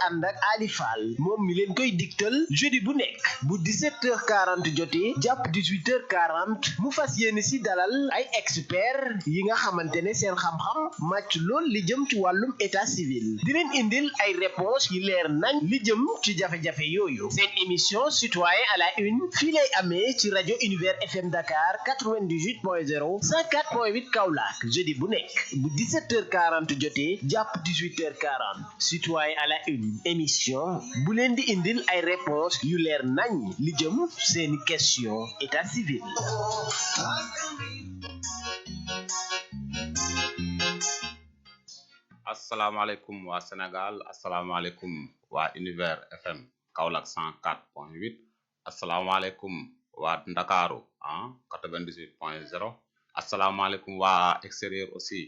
ànd ak Ali Fall moom mi leen koy digtal jeudi bu nekk bu 17h40 jotee jàpp 18h40 mu fas yéene si dalal ay expert yi nga xamante ne seen xam-xam màcc lool li jëm ci wàllum état civil di leen indil ay réponse yi leer nañ li jëm ci jafe-jafe yooyu seen émission citoyen à la une fii lay amee ci rajo Univers FM Dakar 98.0 104.8 Kaolack jeudi bu nekk bu 17h40 jotee jàpp 18h40 citoyen à la une émission bu leen di indil ay réponse yu leer nañ li jëm seeni question état civil. asalaamaaleykum waa Sénégal asalaamaaleykum waa Univers FM Kaolack 104.8 asalaamaaleykum waa Ndakaaru 98.0 asalaamaaleykum waa extérieur aussi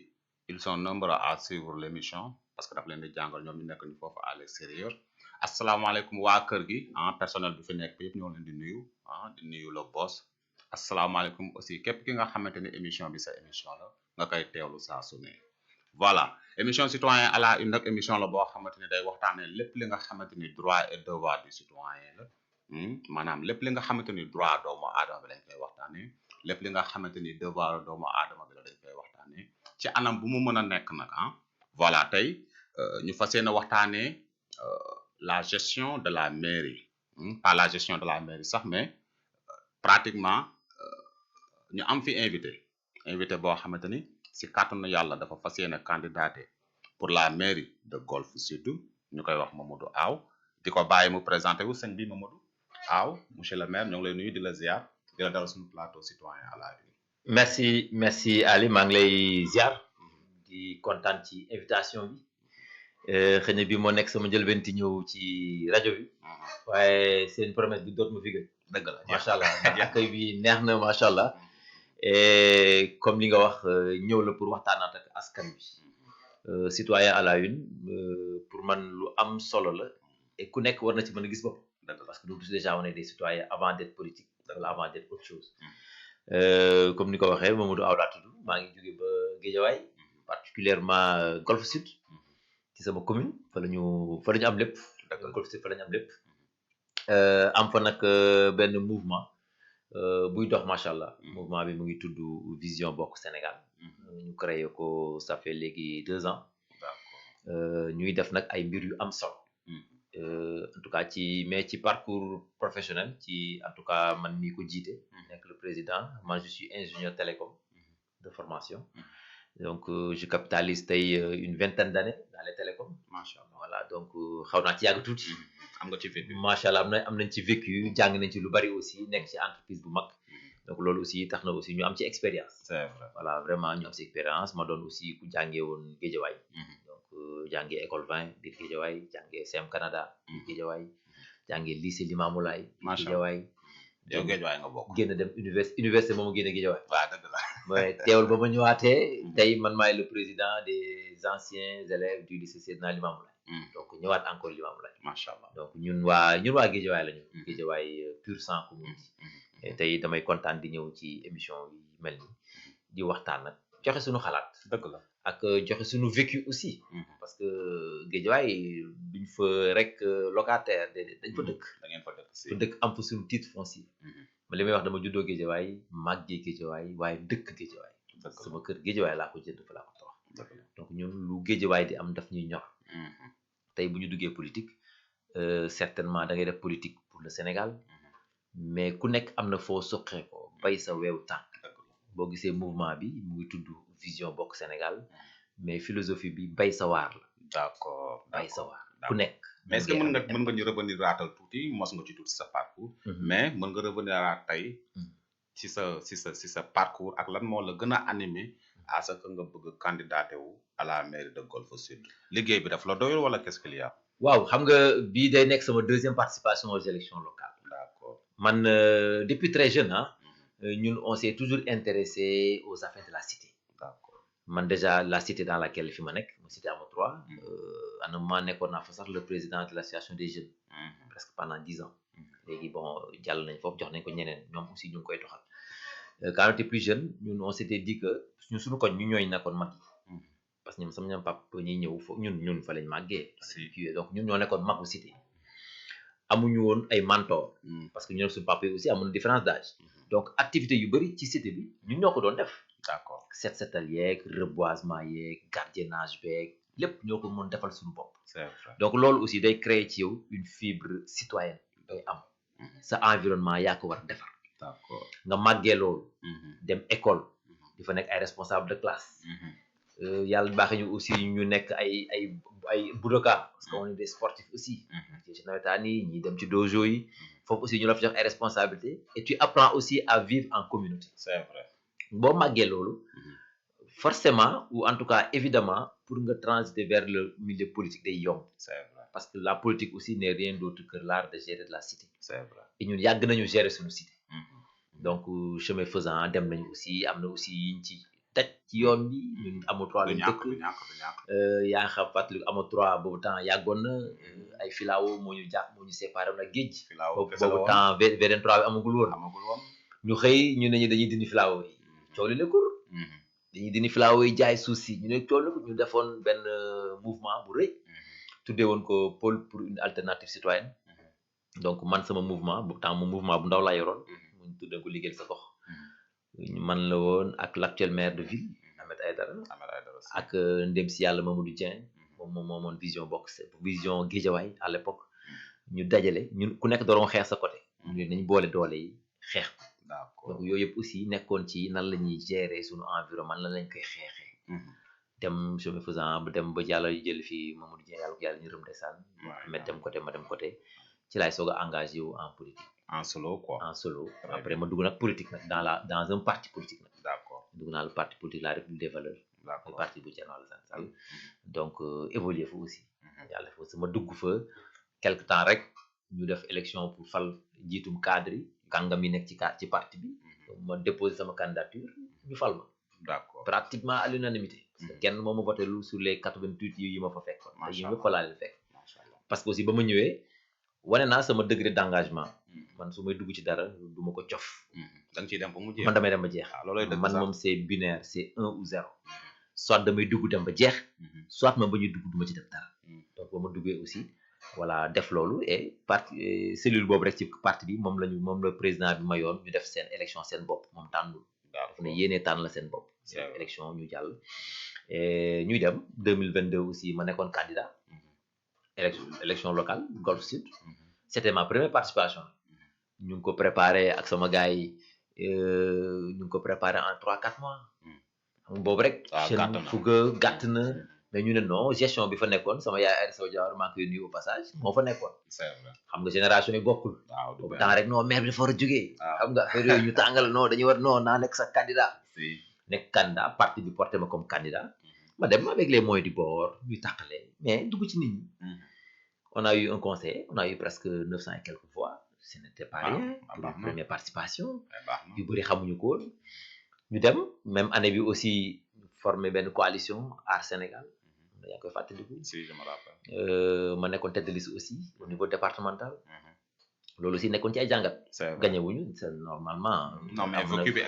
ils sont nombreux à suivre l'émission parce que daf leen di jàngal ñoom ñu nekk ñu foofu à l'extérieur asalaamaaleykum waa kër gi personnel bi fi nekk yëpp ñoo leen di nuyu di nuyu le boss asalaamaaleykum aussi képp ki nga xamante ni émission bi sa émission la nga koy teewlu saa su ne voilà émission citoyen à la une nag émission la boo xamante ni day waxtaanee lépp li nga xamante ni droit et devoir du citoyen la maanaam lépp li nga xamante ni droit doomu aadama bi lañ koy waxtaanee lépp li nga xamante ni devoir doomu aadama bi la dañ koy waxtaanee ci anam bu mu mën a nekk nag voilà tey ñu fas yéene waxtaanee la gestion de la mairie pas la gestion de la mairie sax mais pratiquement ñu am fi invité boo xamante ni si kàttanu yàlla dafa fas yéene candidaté pour la mairie de Golf Sud ñu koy wax Mamadou Aw di ko bàyyi mu présenté wu sëñ bi Mamadou Aw monsieur le maire ñoo ngi lay nuyu di la ziar di la dalal suñu plateau citoyen à la une. merci Ali maa ngi lay ziar di kontaan ci invitation bi xëy na bi moo nekk sama njëlbeen ti ñëw ci rajo bi waaye seen promesse bi doot ma fi gën dëgg la macha allah accueil bi neex na macha allah et comme li nga wax ñëw la pour waxtaanaat ak askan bi citoyen à la une pour man lu am solo la et ku nekk war na ci mën a gis bopp parce que nous tous déjà on est des citoyens avant d'être politique wala avant d'être autre chose comme ni ko waxee Mamadou Aw laa tudd maa ngi jóge ba Guédiawaye particulièrement Golf Sud ci sama commune fa la ñu am lépp Golf Sud fa la ñu am lépp am fa nag benn mouvement buy dox macha allah mouvement bi mu ngi tudd Vision Bokk Sénégal ñu créé ko ça fait léegi 2 ans ñuy def nag ay mbir yu am solo en tout cas ci parcours professionnel ci en tout cas man mii ko jiite nekk le président moi je suis ingénieur télécom de formation donc je capitalise tey une vingtaine d'années dans les télécoms macha allah voilà donc xaw naa ci yàgg tuuti am nga ci vécu macha allah am nañ ci vécu jàng nañ ci lu bari aussi nekk ci entreprise bu mag donc loolu aussi tax na aussi ñu am ci expérience c'est vrai voilà vraiment ñu am ci expérience ma doon aussi ku jàngee woon Guédiawaye donc jàngee école 20 biir Guédiawaye jàngee CEM Canada biir Guédiawaye jàngee lycée Limamoulaye biir Guédiawaye yow Guédiawaye nga bokk génn dem université moomu génn Guédiawaye waaw dëgg la mais teewul ba ma ñëwaatee tey man maay le président des anciens élèves du lycée Seydina Limamoulaye donc ñëwaat encore Limamoulaye macha allah donc ñun waa Guédiawaye la ñu Guédiawaye pur sang comme on dit tey damay kontaan di ñëw ci émission yi mel ni di waxtaan nag joxe suñu xalaat dëgg la ak joxe suñu vécu aussi parce que Guédiawaye duñ fa rek locataire déedéet dañ fa dëkk da ngeen fa dëkk am fa suñu titre foncier ma li may wax dama juddoo Guédiawaye màggee Guédiawaye waaye dëkk Guédiawaye sama kër Guédiawaye laa ko jënd fa laa ko tabax donc ñun lu Guédiawaye di am daf ñuy ñor tey bu ñu duggee politique certainement da ngay def politique pour le Sénégal mais ku nekk am na foo soqee ko bay sa weewu tànk boo gisee mouvement bi mu ngi tudd Vision Bokk Sénégal mais philosophie bi bay sa waar la d'accord bay sa waar ku nekk mais est-ce que mën nga ñu revenir raatal tuuti mos nga ci tuuti sa parcours mais mën nga revenir raat tey ci sa parcours ak lan moo la gën a animé à ce que nga bëgg candidaté wu à la mairie de Golf Sud liggéey bi daf la doyul wala qu'est-ce qu'il y a waaw xam nga bii day nekk sama deuxième participation aux élections locales d'accord man depuis très jeune ñun on s'est toujours intéressé aux affaires de la cité d'accord man déjà la cité dans laquelle fi ma nekk mu cité Amo 3 à un moment nekkoon naa fa sax le président de l'association des jeunes presque pendant 10 ans léegi bon jàll nañ foofu jox nañ ko ñeneen ñoom aussi ñu ngi koy doxal quand on était plus jeune ñun on s'était dit que suñu koñ ñu ñooy nekkoon mag yi parce que ñoom sama ñoom papa ñuy ñëw foofu ñun fa lañ màggee. si donc ñun ñoo nekkoon magu cité amuñu woon ay mentor parce que ñun suñu papa yi aussi amuñu différence d'âge donc activité yu bëri ci cité bi ñun ñoo ko doon def. d'accord setal yeeg reboisement yeeg gardiennage beeg lépp ñoo ko mën defal suñu bopp. c'est vrai donc loolu aussi day créer ci yow une fibre citoyenne day am sa environnement yaa ko war defar. d'accord nga màggee loolu. dem école. di fa nekk ay responsable de classe. yàlla baax ñu aussi ñu nekk ay budoka parce que on est des sportifs aussi. ci nawetaan yi ñi dem ci dojo yi foofu aussi ñu la fa jox ay responsabilités et tu apprends aussi à vivre en communauté. c'est vrai boo màggee loolu. forcément ou en tout cas évidemment pour nga transiter vers le milieu politique day yomb. c'est vrai parce que la politique aussi n'est rien d'autre que l'art de gérer de la cité. c'est vrai et ñun yàgg nañu gérer suñu cité. donc chemin faisant dem nañu aussi am na aussi yiñ ci taj ci yoon bi ñun amoo trois lañ dëkk yaa xam fàttali amoo trois boobu temps yàggoon na ay filao moo ñu séparé woon ak géej boobu temps VDN 3 bi amagul woon ñu xëy ñu ne ñu dañuy dindi filao yi coow li nekkul dañuy dindi filao yi jaay suuf si ñu ne coow li ñu defoon benn mouvement bu rëy tuddee woon ko pôle pour une alternative citoyenne donc man sama mouvement boobu temps mouvement bu ndaw laa yoroon muñ tuddee ko liggéeyal sa gox man la woon ak l'actuel maire de ville Ahmed Aïdara ak ndem si yàlla Mamadou Dieng moom moomoon vision bokk vision Guédiawaye à l'époque ñu dajale ñun ku nekk doon xeex sa côté ñu nañ boole doole yi xeex ko donc yooyu yëpp aussi nekkoon ci nan la ñuy gérer suñu environnement nan lañ koy xeexee dem chemin faisant ba dem ba yàlla jël fii Mamadou Dieng yàlla ñu rëm desaan Ahmed dem côté ma dem côté ci laay soog a engagé wu en politique en solo quoi en solo après ma dugg nag politique nag dans un parti politique nag d'accord dugg naa le parti politique la République des valeurs le parti bu Thierno Alassane Sall donc évoluer fa aussi yàlla fa ma dugg fa quelque temps rek ñu def élection pour fal jiitum cadre yi kàngam yi nekk ci parti bi ma déposé sama candidature ñu fal ma d'accord pratiquement à l'unanimité parce que kenn moo ma voté lu sur les 88 yi ma fa fekk te yi ñëpp fa laa leen fekk parce que aussi ba ma ñëwee wane naa sama degré d'engagement man su may dugg ci dara du ma ko cof da nga ciy dem ba mu jeex man damay dem ba jeex man moom c'est binaire c'est 1 ou 0 soit damay dugg dem ba jeex soit ma ba ñuy dugg du ma ci def dara donc ba ma duggee aussi voilà def loolu et parti cellule boobu rek ci parti bi moom la président bi mayoon ñu def seen élection seen bopp moom tànnul daf ne yéenee tànn la seen bopp seen élection ñu jàll et ñuy dem 2022 aussi ma nekkoon candidat élection locale Golf Sud c'était ma première participation ñu ngi ko préparé ak sama gars yi ñu ngi ko préparé en 3-4 mois xam boobu rek jeune fuga gàtt na mais ñu ne non gestion bi fa nekkoon sama yaay Aïda Sow Diawara maa ngi koy nuyu au passage moo fa nekkoon xam nga génération yi bokkul boobu temps rek non maire bi dafa war a jógee xam nga affaire yooyu ñu tàngal non dañuy war non naa nekk sa candidat nekk candidat parti bi porté ma comme candidat ma dem avec les moyens du bord ñuy tàqale mais dugg ci nit ñi on a eu un conseil on a eu presque 900 et quelques voix ce n'était pas rien pour une première participation yu bëri xamuñu ko woon ñu dem même année bi aussi formé benn coalition Aar Sénégal yaa ngi koy fàttaliku ma nekkoon tête de liste aussi au niveau départemental loolu aussi nekkoon ci ay jàngat gagné wuñu c'est normalement non mais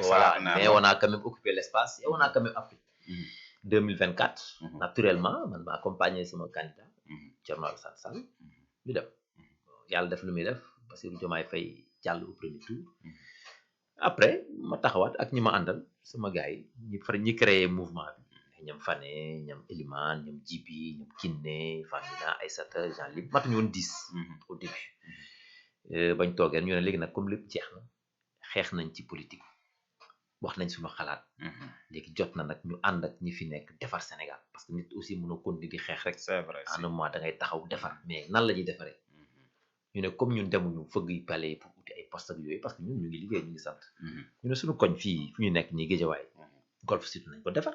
voilà mais on a quand même occupé l'espace et on a quand même appris 2024 naturellement man ma accompagné sama candidat Thierno Alassane Sall ñu dem yàlla def lu muy def Bassirou Diomaye Faye jàll au premier tour après ma taxawaat ak ñi ma àndal sama gars yi ñi créé mouvement bi ñoom Fane ñoom Elimane ñoom Djibi ñoom Kiné Famina Aïssata Jean Lib matuñu woon 10 au début bañ toogee ñu ne léegi nag comme lépp jeex na xeex nañ ci politique wax nañ suñu xalaat léegi jot na nag ñu ànd ak ñi fi nekk defar Sénégal parce que nit aussi mën a continuer di xeex rek c'est vrai en un mois da ngay taxaw defar mais nan la ñuy defaree ñu ne comme ñun demuñu fëgg yi palais pour uti ay poste ak yooyu parce que ñun ñu ngi liggéey ñu ngi sant ñu ne suñu koñ fii fu ñu nekk nii Guédiawaye Golf Sud nañ ko defar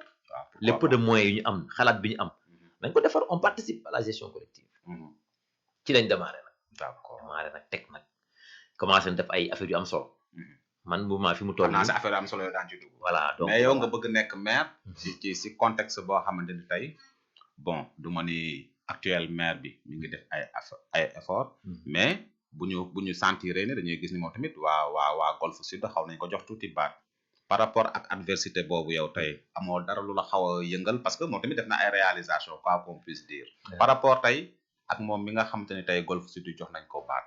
les peu de moyens yu ñu am xalaat bi ñu am nañ ko defar on participe à la gestion collective ci lañ démarré nag d'accord démarré nag teg nag commencé na def ay affaires yu am solo man mouvement fi mu toll nii affaire yu am solo yoo daan ci dugg voilà donc mais yow nga bëgg nekk maire ci contexte boo xamante ni tey bon du ma ni actuel maire bi mi ngi def ay effort mais bu ñu sentir ne dañuy gis ni moom tamit waa Golf Sud xaw nañ ko jox tuuti baat par rapport ak adversité boobu yow tey amoo dara lu la xaw a yëngal parce que moom tamit def na ay réalisation quoi qu'on puisse dire par rapport tey ak moom mi nga xamante ni tey Golf Sud jox nañ ko baat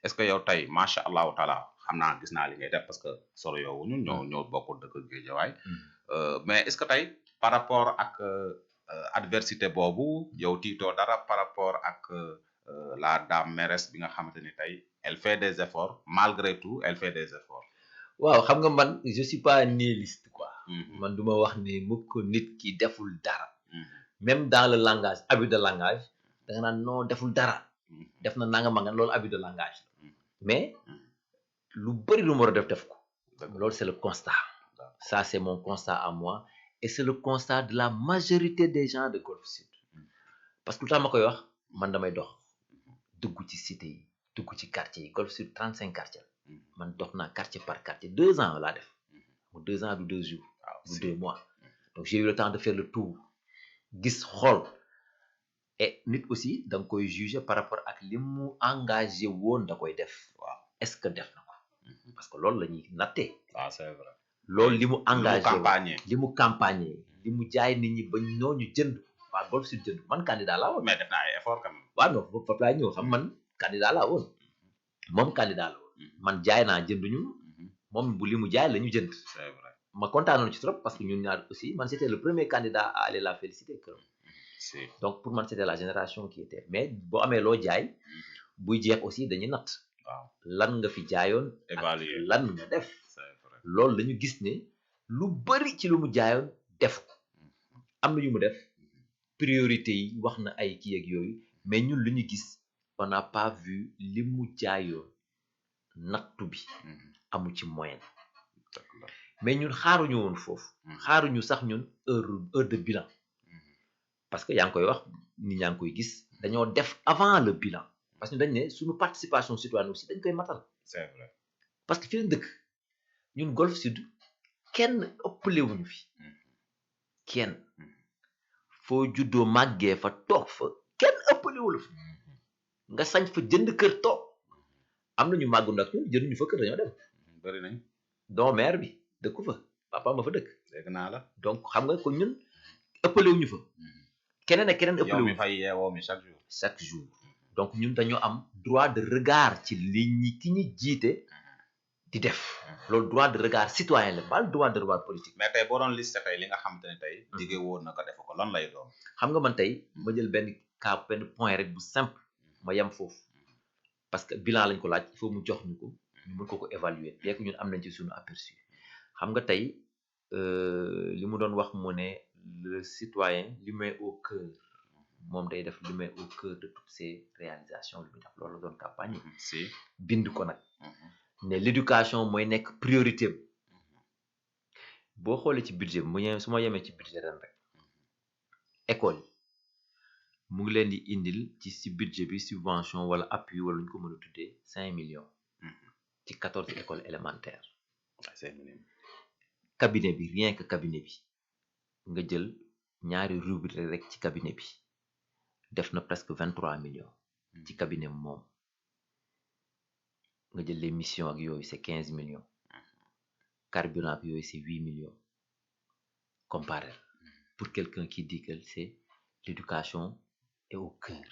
est-ce que yow tey macha allahu taala xam naa gis naa li ngay def parce que solo yow ñun ñoo bokk dëkk Géejawaay mais est-ce que tey par rapport ak adversité boobu yow tiitoo dara par rapport ak la dame mairesse bi nga xamante ni tey elle fait des efforts malgré tout elle fait des efforts. waaw xam nga man je suis pas nihiliste quoi. man du ma wax ni mukk nit ki deful dara. même dans le langage abus de langage da nga naan non deful dara. def na nanga ma nga loolu abus de langage la. mais lu bëri lu mu war a def ko. loolu c'est le constat. ça c'est mon constat à moi et c'est le constat de la majorité des gens de Golf Sud. parce que lu tax ma koy wax man damay dox dugg ci cité yi dugg ci quartier yi Golf Sud 35 quartiers man dox naa quartier par quartier 2 ans laa def mu 2 ans du 2 jours du 2 mois donc j'ai eu le temps de faire le tour gis xool et nit aussi da nga koy juger par rapport ak li mu engagé woon da koy def waaw est-ce que def na ko parce que loolu la ñuy nattee waaw c'est vrai loolu li mu engagé li mu campagne li mu jaay nit ñi ba ñooñu jënd waa Golf Sud jënd man candidat laa woon mais def na ay effort quand même waaw non foofu laa ñëw xam man candidat laa woon moom candidat la woon man jaay naa jënduñu moom bu li mu jaay la ñu jënd c'est vrai ma kontaanoon ci trop parce que ñun ñaar aussi man c'était le premier candidat à aller la féliciter këram donc pour man c'était la génération qui était mais boo amee loo jaay buy jeex aussi dañuy natt waaw lan nga fi jaayoon évaluer lan nga def c'est vrai loolu lañu gis ne lu bari ci lu mu jaayoon def ko am na yu mu def priorité yi wax na ay kii ak yooyu mais ñun lu ñu gis on n'a pas vu li mu jaayoon nattu bi amu ci moyen mais ñun xaaruñu woon foofu xaaruñu sax ñun heure de bilan parce que yaa ngi koy wax nit ñaa ngi koy gis dañoo def avant le bilan parce que dañ ne suñu participation citoyenne aussi dañ koy matal c'est vrai parce que fi lañ dëkk ñun Golf Sud kenn ëppalewuñu fi kenn foo juddoo màggee fa toog fa kenn ëppalewula fa nga sañ fa jënd kër toog am na ñu màggu nag ñu jënduñu fa kër dañoo dem bëri nañ don maire bi dëkku fa papa ma fa dëkk dégg naa la donc xam nga ko ñun ëppalewuñu fa keneen ak keneen yow ëppalewuñu mi fay yeewoo mi chaque jour donc ñun dañoo am droit de regard ci li ñi ki ñi jiite di def loolu droit de regard citoyen la pas droit de regard politique mais tey boo doon liste tey li nga xamante ne tey diggee woon na ko def ko lan lay doon xam nga man tey ma jël benn cas benn point rek bu simple ma yem foofu parce que bilan lañ ko laaj il faut mu jox ñu ko ñu mën ko évaluer bien que ñun am nañ ci suñu aperçu xam nga tey li mu doon wax mu ne le citoyen l'humain au cœur moom day def l'humain au cœur de toutes ces réalisations lu muy def loolu la doon campagne si bind ko nag ne l'éducation mooy nekk priorité boo xoolee ci budget bi su ma yemee ci budget ren rek école yi mu ngi leen di indil ci budget bi subvention wala appui wala ñu ko mën a tuddee 5 millions ci 14 écoles élémentaires cabinet bi rien que cabinet bi nga jël ñaari rubrique rek ci cabinet bi def na presque 23 millions ci cabinet moom nga jël les missions ak yooyu c'est 15 millions carburant ak yooyu c'est 8 millions comparé pour quelqu'un qui dit que c'est l'éducation est au cœur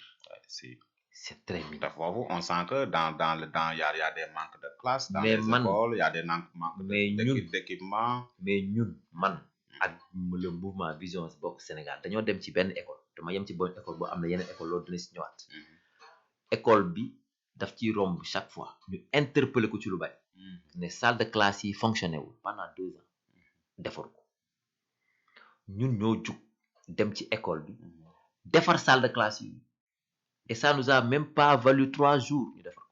c'est très minime foofu on sent que dans y a des manques de classe dans mais les écoles y a des manques d'équipement mais ñun man ak le mouvement Vision Bokk Sénégal dañoo dem ci benn école dama yem ci bonne école boo am na yeneen école loolu dina si ñëwaat école bi daf ciy romb chaque fois ñu interpeller ko ci lu bari ne salle de classe yi fonctionné wul pendant 2 ans defar ko ñun ñoo jug dem ci école bi defar salle de classe yi et ça nous a même pas valu 3 jours ñu defar ko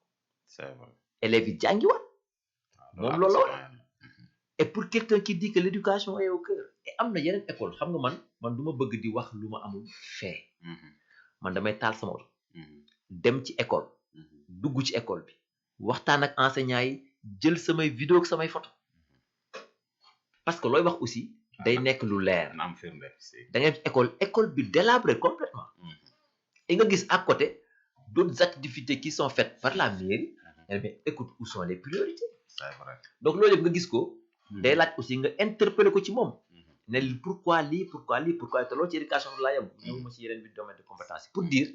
c'est vrai élèves yi jàngiwaat moom loolu et pour quelqu'un qui dit que l'éducation est au cœur et am na yeneen école xam nga man du ma bëgg di wax lu ma amul fait man damay taal sama oto dem ci école dugg ci école bi waxtaan ak enseignants yi jël samay vidéo ak samay photo parce que looy wax aussi day nekk lu leer na am firnde da ngay école bi délabré complètement et nga gis à côté d'autres activités qui sont faites par la mairie mais écoute où sont les priorités c'est vrai donc loolu yëpp nga gis ko day laaj aussi nga interpeller ko ci moom ne pourquoi lii te loolu ci éducation bi laa yem ñëw ma ci yeneen bi domaine de compétence pour dire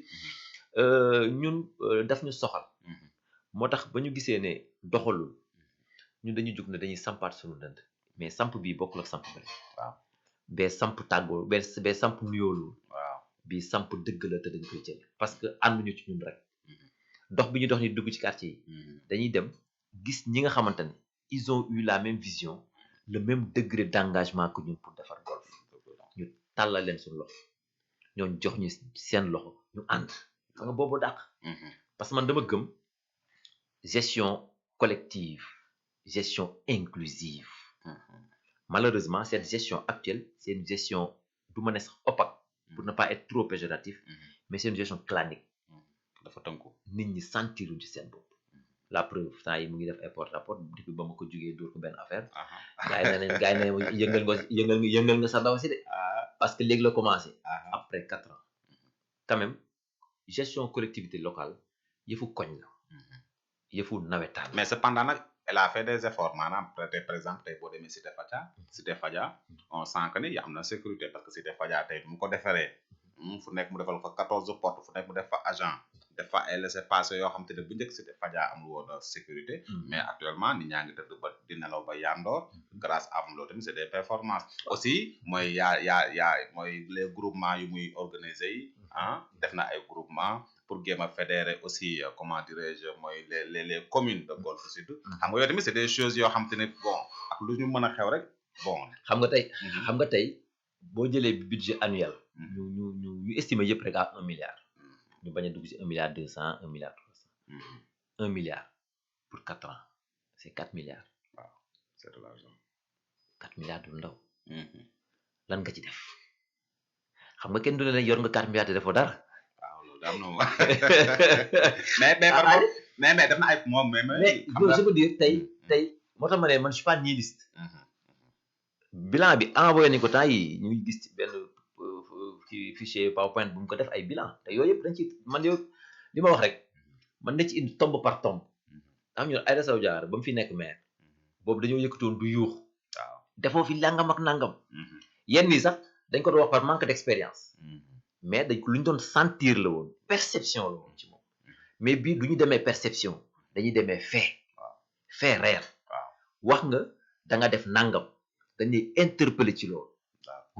ñun daf ñu soxal moo tax ba ñu gisee ne doxalul ñun dañuy jóg ne dañuy sampaat suñu dënd mais samp bii bokkul ak samp bële waaw bee samp tàggoo bee samp nuyoolu waaw bii samp dëgg la te dañ koy jël parce que ànduñu ci ñun rek dox bi ñu dox ni dugg ci quartier yi dañuy dem gis ñi nga xamante ne ils ont eu la même vision le même degré d'engagement que ñun pour defar golf ñu tàllal leen suñu loxo ñoon jox ñu seen loxo ñu ànd xam nga boobu dàq parce que man dama gëm gestion collective gestion inclusive malheureusement cette gestion actuelle c'est une gestion du ma ne sax opaque pour ne pas être trop péjoratif mais c'est une gestion clanique dafa tënku nit ñi sentiru ci seen bopp la preuve temps yi mu ngi def ay porte-à-porte depuis ba ma ko jógee dóor ko benn affaire gars yi ne yëngal nga sa ndaw si de parce que léegi la commencé après 4 ans quand même gestion collectivité locale yëfu koñ la yëfu nawetaan mais cependant nag elle a fait des efforts maanaam par exemple tey boo demee Cité Fadia on sent que ni y am na sécurité parce que Cité Fadia tey mu ko defaree fu nekk mu defal fa 14 portes fu nekk mu def fa agent def fa ay laissez-passer yoo xam te ne bu njëkk Cité Fadia amul woon sécurité mais actuellement nit ñaa ngi tëdd ba di nelaw ba yandoor grâce à loolu tamit c'est des performances aussi mooy yaa mooy les groupements yu muy organiser yi def na ay groupement pour jéem a fédérer aussi comment dirais-je mooy les communes de Golf Sud xam nga yooyu tamit c'est des choses yoo xam te ne bon ak lu ñu mën a xew rek bon xam nga tey boo jëlee budget annuel ñu estimer yëpp rek à 1 milliard ñu bañ a dugg ci 1 milliard 200 1 milliard 300 1 milliard pour 4 ans c'est 4 milliards waaw c'est de l'argent 4 milliards du ndaw lan nga ci def xam nga kenn du ne yor nga 4 milliards te defoo dara waaw loolu am na mais def na ay moom mais je veux dire tey moo tax ma ne man je suis pas nihiliste bilan bi envoyé nañ ko temps yi ñu ngi gis ci benn ci fichier PowerPoint bu mu ko def ay bilan te yooyu yëpp dañ ci man yow li ma wax rek man na ci indi tombe par tombe xam ñu Aïda Sow Diawara ba mu fi nekk maire boobu dañoo yëkkatoon du yuux waaw defoo fi langam ak nangam yenn yi sax dañ ko doon wax par manque d'expérience mais dañ ko lu ñu doon sentir la woon perception la woon ci moom mais bii du ñu demee perception dañuy demee fait réel wax nga da nga def nangam dañuy interpeller ci loolu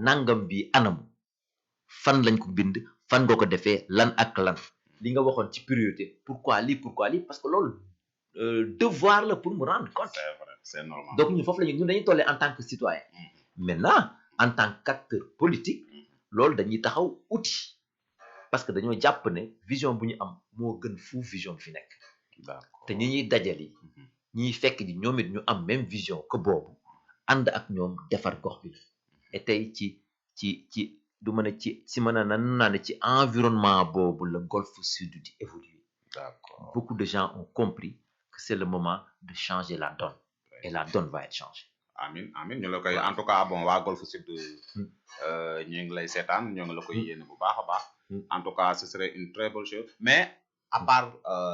nangam bi anam fan lañ ko bind fan nga ko defee lan ak lan li nga waxoon ci priorité pourquoi lii parce que loolu devoir la pour me rendre compte c'est vrai c'est normal donc ñun foofu la ñun dañuy tollee en tant que citoyen maintenant en tant qu'acteur politique loolu dañuy taxaw outil parce que dañoo jàpp ne vision bu ñu am moo gën fuuf vision bi fi nekk te ñi ñuy dajali ñiy fekk ji ñoom it ñu am même vision que boobu ànd ak ñoom defar gox bi la et tey ci du mën a ci mën a naa ne ci environnement boobu la Golf Sud di évoluer beaucoup de gens ont compris que c'est le moment de changer la donne et la donne va être changée amin ñu la koy en tout cas bon waa Golf Sud ñu ngi lay seetaan ñoo ngi la koy yéene bu baax a baax en tout cas ce serait une très bonne chose mais à part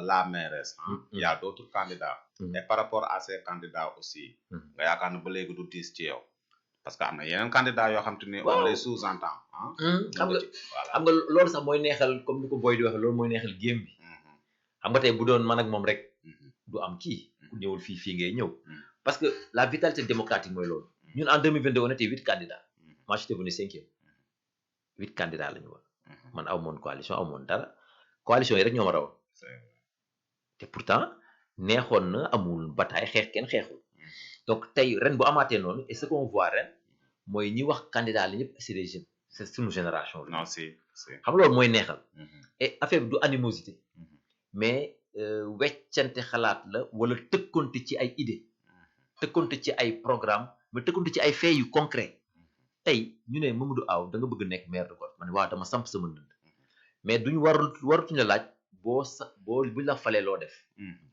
la mairesse il y a d'autres candidats et par rapport à ces candidats aussi nga yaakaar ne ba léegi du diis ci yow parce que am na yeneen candidats yoo xam te ne on les sous-entend xam nga loolu sax mooy neexal comme ni ko Boy di waxee loolu mooy neexal game bi xam nga tey bu doon man ak moom rek du am kii ku ñëwul fii ngay ñëw parce que la vitalité démocratique mooy loolu ñun en 2022 on était 8 candidats moi j'étais venu 5e 8 candidats la ñu woon man aw moon coalition aw moon dara coalition yi rek ñoo ma rawoon te pourtant neexoon na amul bataille xeex kenn xeexul donc tey ren bu amaatee noonu et ce qu'on voit ren mooy ñi wax candidat la ñëpp c'est des jeunes c'est suñu génération la non si xam loolu mooy neexal et affaire bi du animosité mais weccante xalaat la wala tëkkonte ci ay idées tëkkonte ci ay programme mais tëkkonte ci ay faits yu concret tey ñu ne Mamadou Aw da nga bëgg nekk maire de Golf ma ne waaw dama samp sama ndënd mais duñu warutuñu la laaj buñ la falee loo def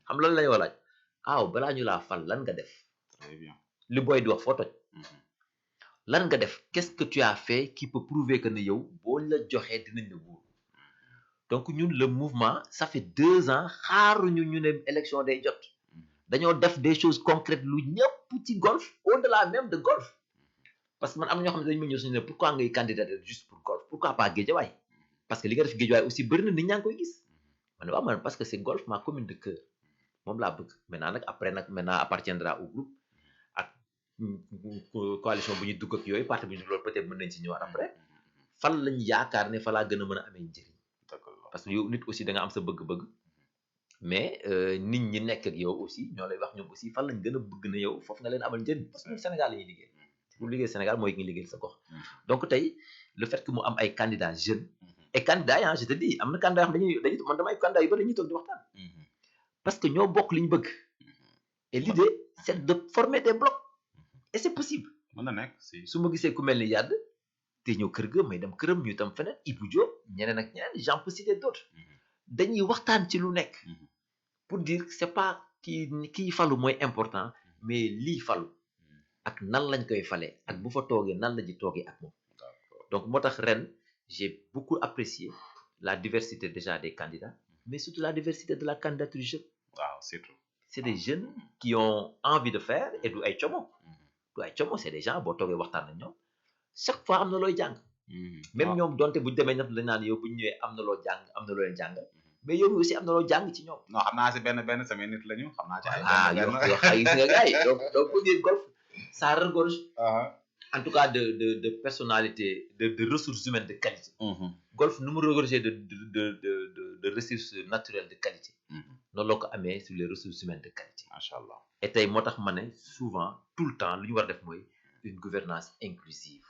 xam lan lañu laaj Aw balaa ñu laa fal lan nga def très bien li Boy di wax foo toj lan nga def qu'est-ce que tu as fait qui peut prouver que ne yow boo la joxee dinañ la wóor donc ñun le mouvement ça fait 2 ans xaaruñu ñu ne élection day jot dañoo def des choses concrètes lu ñëpp ci golf au-delà même de golf parce que man am na ñoo xam ne dañu ma ñëw suñu ne pourquoi ngay candidater juste pour golf pourquoi pas Guédiawaye parce que li nga def Guédiawaye aussi bëri na nit ñaa ngi koy gis ma ne waaw man parce que c'est golf ma commune de cœur moom laa bëgg maintenant appartiendra au groupe ak coalition bu ñu dugg ak yooyu parti bu ñu loolu peut-être mën nañ ci ñëwaat après fan lañ yaakaar ne fa laa gën a mën a amee njëriñ parce que yow nit aussi da nga am sa bëgg-bëgg mais nit ñi nekk ak yow aussi ñoo lay wax ñoom aussi fan lañ gën a bëgg na yow foofu nga leen amal njëriñ parce que ñun Sénégal la ñuy liggéey pour liggéey Sénégal mooy ki liggéey sa gox donc tey le fait que mu am ay candidats jeunes et candidats yi je te dis am na candidats yoo xam dañuy man damay candidats yu bëri dañuy toog di waxtaan parce que ñoo bokk li ñu bëgg et l'idée c'est de former des blocs et c'est possible mën na nekk si su ma gisee ku mel ni Yade te ñëw kër ga may dem këram ñu tam feneen Ibou Diop ñeneen ak ñeneen j'en peux citer d'autres dañuy waxtaan ci lu nekk pour dire que c'est pas kii falu mooy important mais lii falu ak nan lañ koy falee ak bu fa toogee nan la ji toogee ak moom donc moo tax ren j'ai beaucoup apprécié la diversité déjà des candidats mais surtout la diversité de la candidature jeune waaw surtout c'est des jeunes qui ont envie de faire et du ay como c'est des gens boo toogee waxtaan ak ñoom chaque fois am na looy jàng même ñoom donte buñu demee ñett lañ naan yow buñu ñëwee am na loo jàng am na loo leen jàngal mais yow aussi am na loo jàng ci ñoom non xam naa si benn semaine nit lañu xam naa ci ay yoo xay gis nga gars yi donc pour dire golf ça regorge en tout cas de personnalité de ressources humaines de qualité golf nu mu regorger de ressources naturelles de qualité noonu la ko amee sur les ressources humaines de qualité macha allah et tey moo tax ma ne souvent tout le temps lu ñu war a def mooy une gouvernance inclusive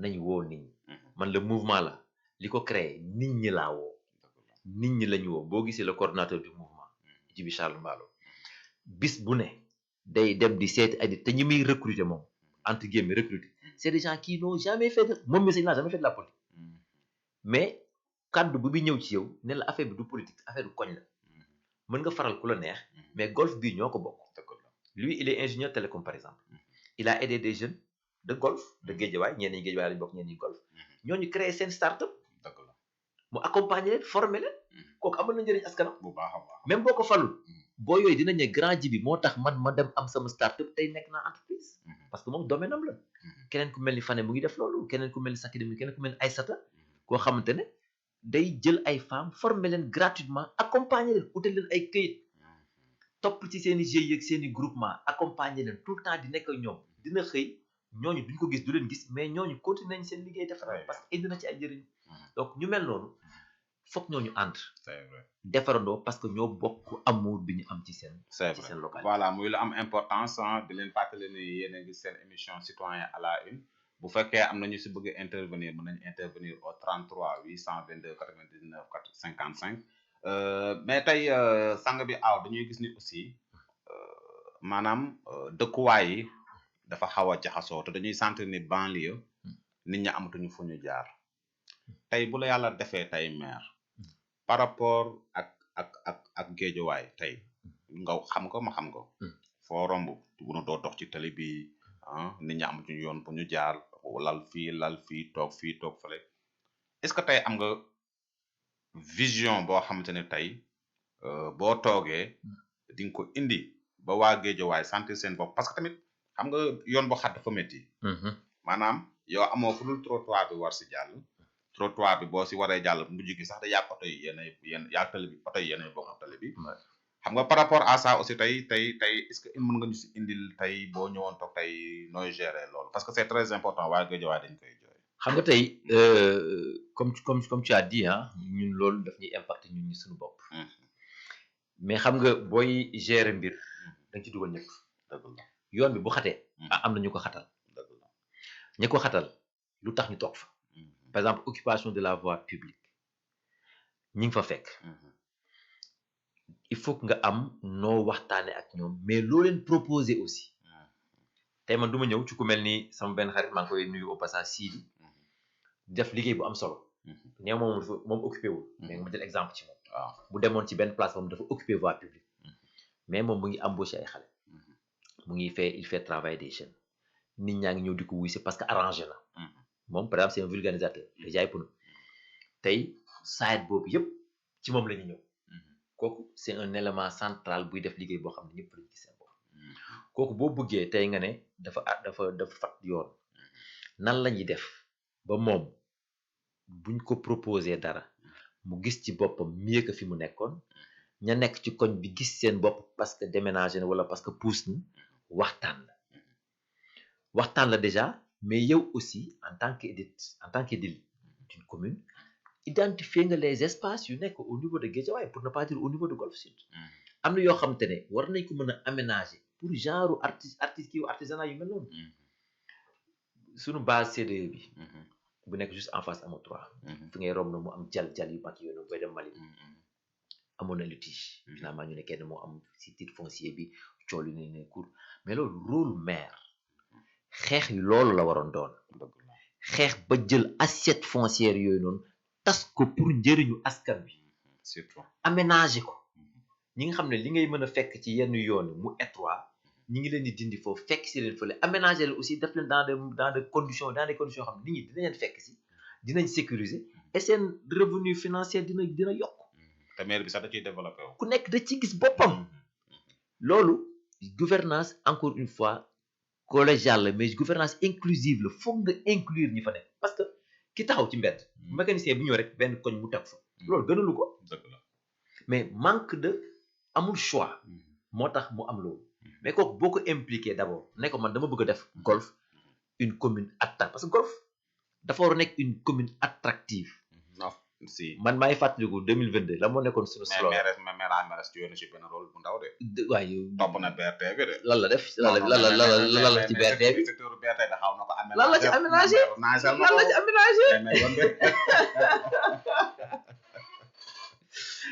nañ woo nit ñi man le mouvement la li ko créé nit ñi laa woo nit ñi lañu woo boo gisee le coordonnateur du mouvement Djibi Charles Mballo bis bu ne day dem di seeti ay te ñi muy recruter moom entre guillemets recruter c'est des gens qui n'ont jamais fait moom mi n'a jamais fait de la politique mais kaddu bu bi ñëw ci yow ne la affaire bi du politique affaire du koñ la mën nga faral ku la neex mais golf bii ñoo ko bokk lui il est ingénieur télécom par exemple il a aidé des jeunes de golf de Guédiawaye ñenn ñi Guédiawaye lañ bokk ñenn ñi golf ñooñu créé seen start-up mu accompagner leen former leen kooku amal na njëriñ askanam bu baax a baax même boo ko falul boo yooyu dinañ ne grand ji bi moo tax man ma dem am sama start-up tey nekk naa entreprise parce que moom domaine am la keneen ku mel ni Fane mu ngi def loolu keneen ku mel ni Sakidemi keneen ku mel ni Aïssata koo xamante ne day jël ay femmes former leen gratuitement accompagner leen utal leen ay këyit topp ci seen i GIE ak seen i groupement accompagner leen tout le temps di nekk ak ñoom dina xëy ñooñu duñ ko gis du leen gis mais ñooñu continuer nañ seen liggéey defaral parce que indi na ci ay njëriñ donc ñu mel noonu foog ñooñu ànd defarandoo parce que ñoo bokk amour bi ñu am ci seen local voilà muy lu am importance di leen fàttali ni yéen a ngi seen émission citoyen à la une bu fekkee am na ñu si bëgg intervenir mën nañu intervenir au 33 822 99 55 mais tey sang bi aw dañuy gis ni aussi maanaam dëkkuwaay yi dafa xaw a jaxasoo te dañuy sentir ni banlieue nit ñi amatuñu fu ñu jaar tey bu la yàlla defee tey maire par rapport ak Guédiawaye tey nga xam ko ma xam ko foo romb bunu doo dox ci tali bi nit ñi amatuñu yoon bu ñu jaar lal fii toog fële est-ce que tey am nga vision boo xamante ne tey boo toogee di nga ko indi ba waa Guédiawaye sentir seen bopp parce que tamit xam nga yoon boo xat dafa métti maanaam yow amoo fu dul trottoir bi war si jàll trottoir bi boo si waree jàll mujj gi sax da yàq oto yi yaa tali bi oto yi yéenay bokk tali bi xam nga par rapport à ça aussi tey est-ce que mën nga ñu si indil tey boo ñëwoon toog tey nooy gérer loolu parce que c'est très important waa Guédiawaye dañ koy jooy xam nga tey comme tu as dit ñun loolu daf ñuy impacter ñun ñi suñu bopp mais xam nga booy gérer mbir da nga ci dugal ñëpp yoon bi bu xatee am na ñu ko xatal ñi ko xatal lu tax ñu toog fa par exemple occupation de la voie publique ñi ngi fa fekk il faut que nga am noo waxtaane ak ñoom mais loo leen proposer aussi tey man du ma ñëw ci ku mel ni sama benn xarit maa ngi koy nuyu au passage Sidi def liggéey bu am solo nee moom occupé wul mais nga ma jël exemple ci moom bu demoon ci benn place moom dafa occupé voie publique mais moom mu ngi embauché ay xale mu ngi il fait travailler des jeunes nit ñaa ngi ñëw di ko wuy si parce que arrangé na moom par exemple c'est un vulgarisateur da jaay pneu tey side boobu yëpp ci moom la ñu ñëw kooku c'est un élément central buy def liggéey boo xam ne ñëpp lañu gis seen bopp kooku boo bëggee tey nga ne dafa fat yoon nan la ñuy def ba moom buñ ko proposé dara mu gis ci boppam mieux que fi mu nekkoon ña nekk ci koñ bi gis seen bopp parce que déménagé na wala parce que pousse na waxtaan la déjà mais yow aussi en tant qu'édile d'une commune identifier nga les espaces yu nekk au niveau de Guédiawaye pour ne pas dire au niveau de Golf Sud am na yoo xam te ne war nañ ko mën a aménager pour genre artisanat yu mel noonu suñu base CDE bi bu nekk juste en face amoo 3 fi ngay romb na mu am jal yu mag yooyu noonu booy dem Mali amoon na litige finalement ñu ne kenn moo am si titre foncier bi cool yu ne cour mais loolu rôle maire xeex yi loolu la waroon doon xeex ba jël assiette foncière yooyu noonu tas ko pour njëriñu askan bi surtout aménager ko ñi nga xam ne li ngay mën a fekk ci yenn yoon mu étroit ñi ngi leen di dindi foofu fekk si leen fële aménager leen aussi def leen dans des conditions xam ne nit ñi dinañ leen fekk si dinañ sécuriser et seen revenu financier dina yokk te maire bi sax da ciy développé wu ku nekk da ci gis boppam loolu gouvernance encore une fois collégiale la mais gouvernance inclusive la foog nga inclure ñi fa nekk parce que ki taxaw ci mbedd mécanicien bi ñëw rek benn koñ mu teg fa loolu gënalu ko mais manque de amul choix moo tax mu am loolu mais kooku boo ko impliqué d'abord ne ko man dama bëgg a def golf une commune attractive parce que golf dafa war a nekk une commune attractive si man maa ngi fàttaliku 2022 la moo nekkoon suñu slogan mais maire joué na ci benn rôle bu ndaw de waaye topp na BRT bi de lan la def lan la ci BRT bi secteur BRT da xaw na ko aménagé lan la ci aménagé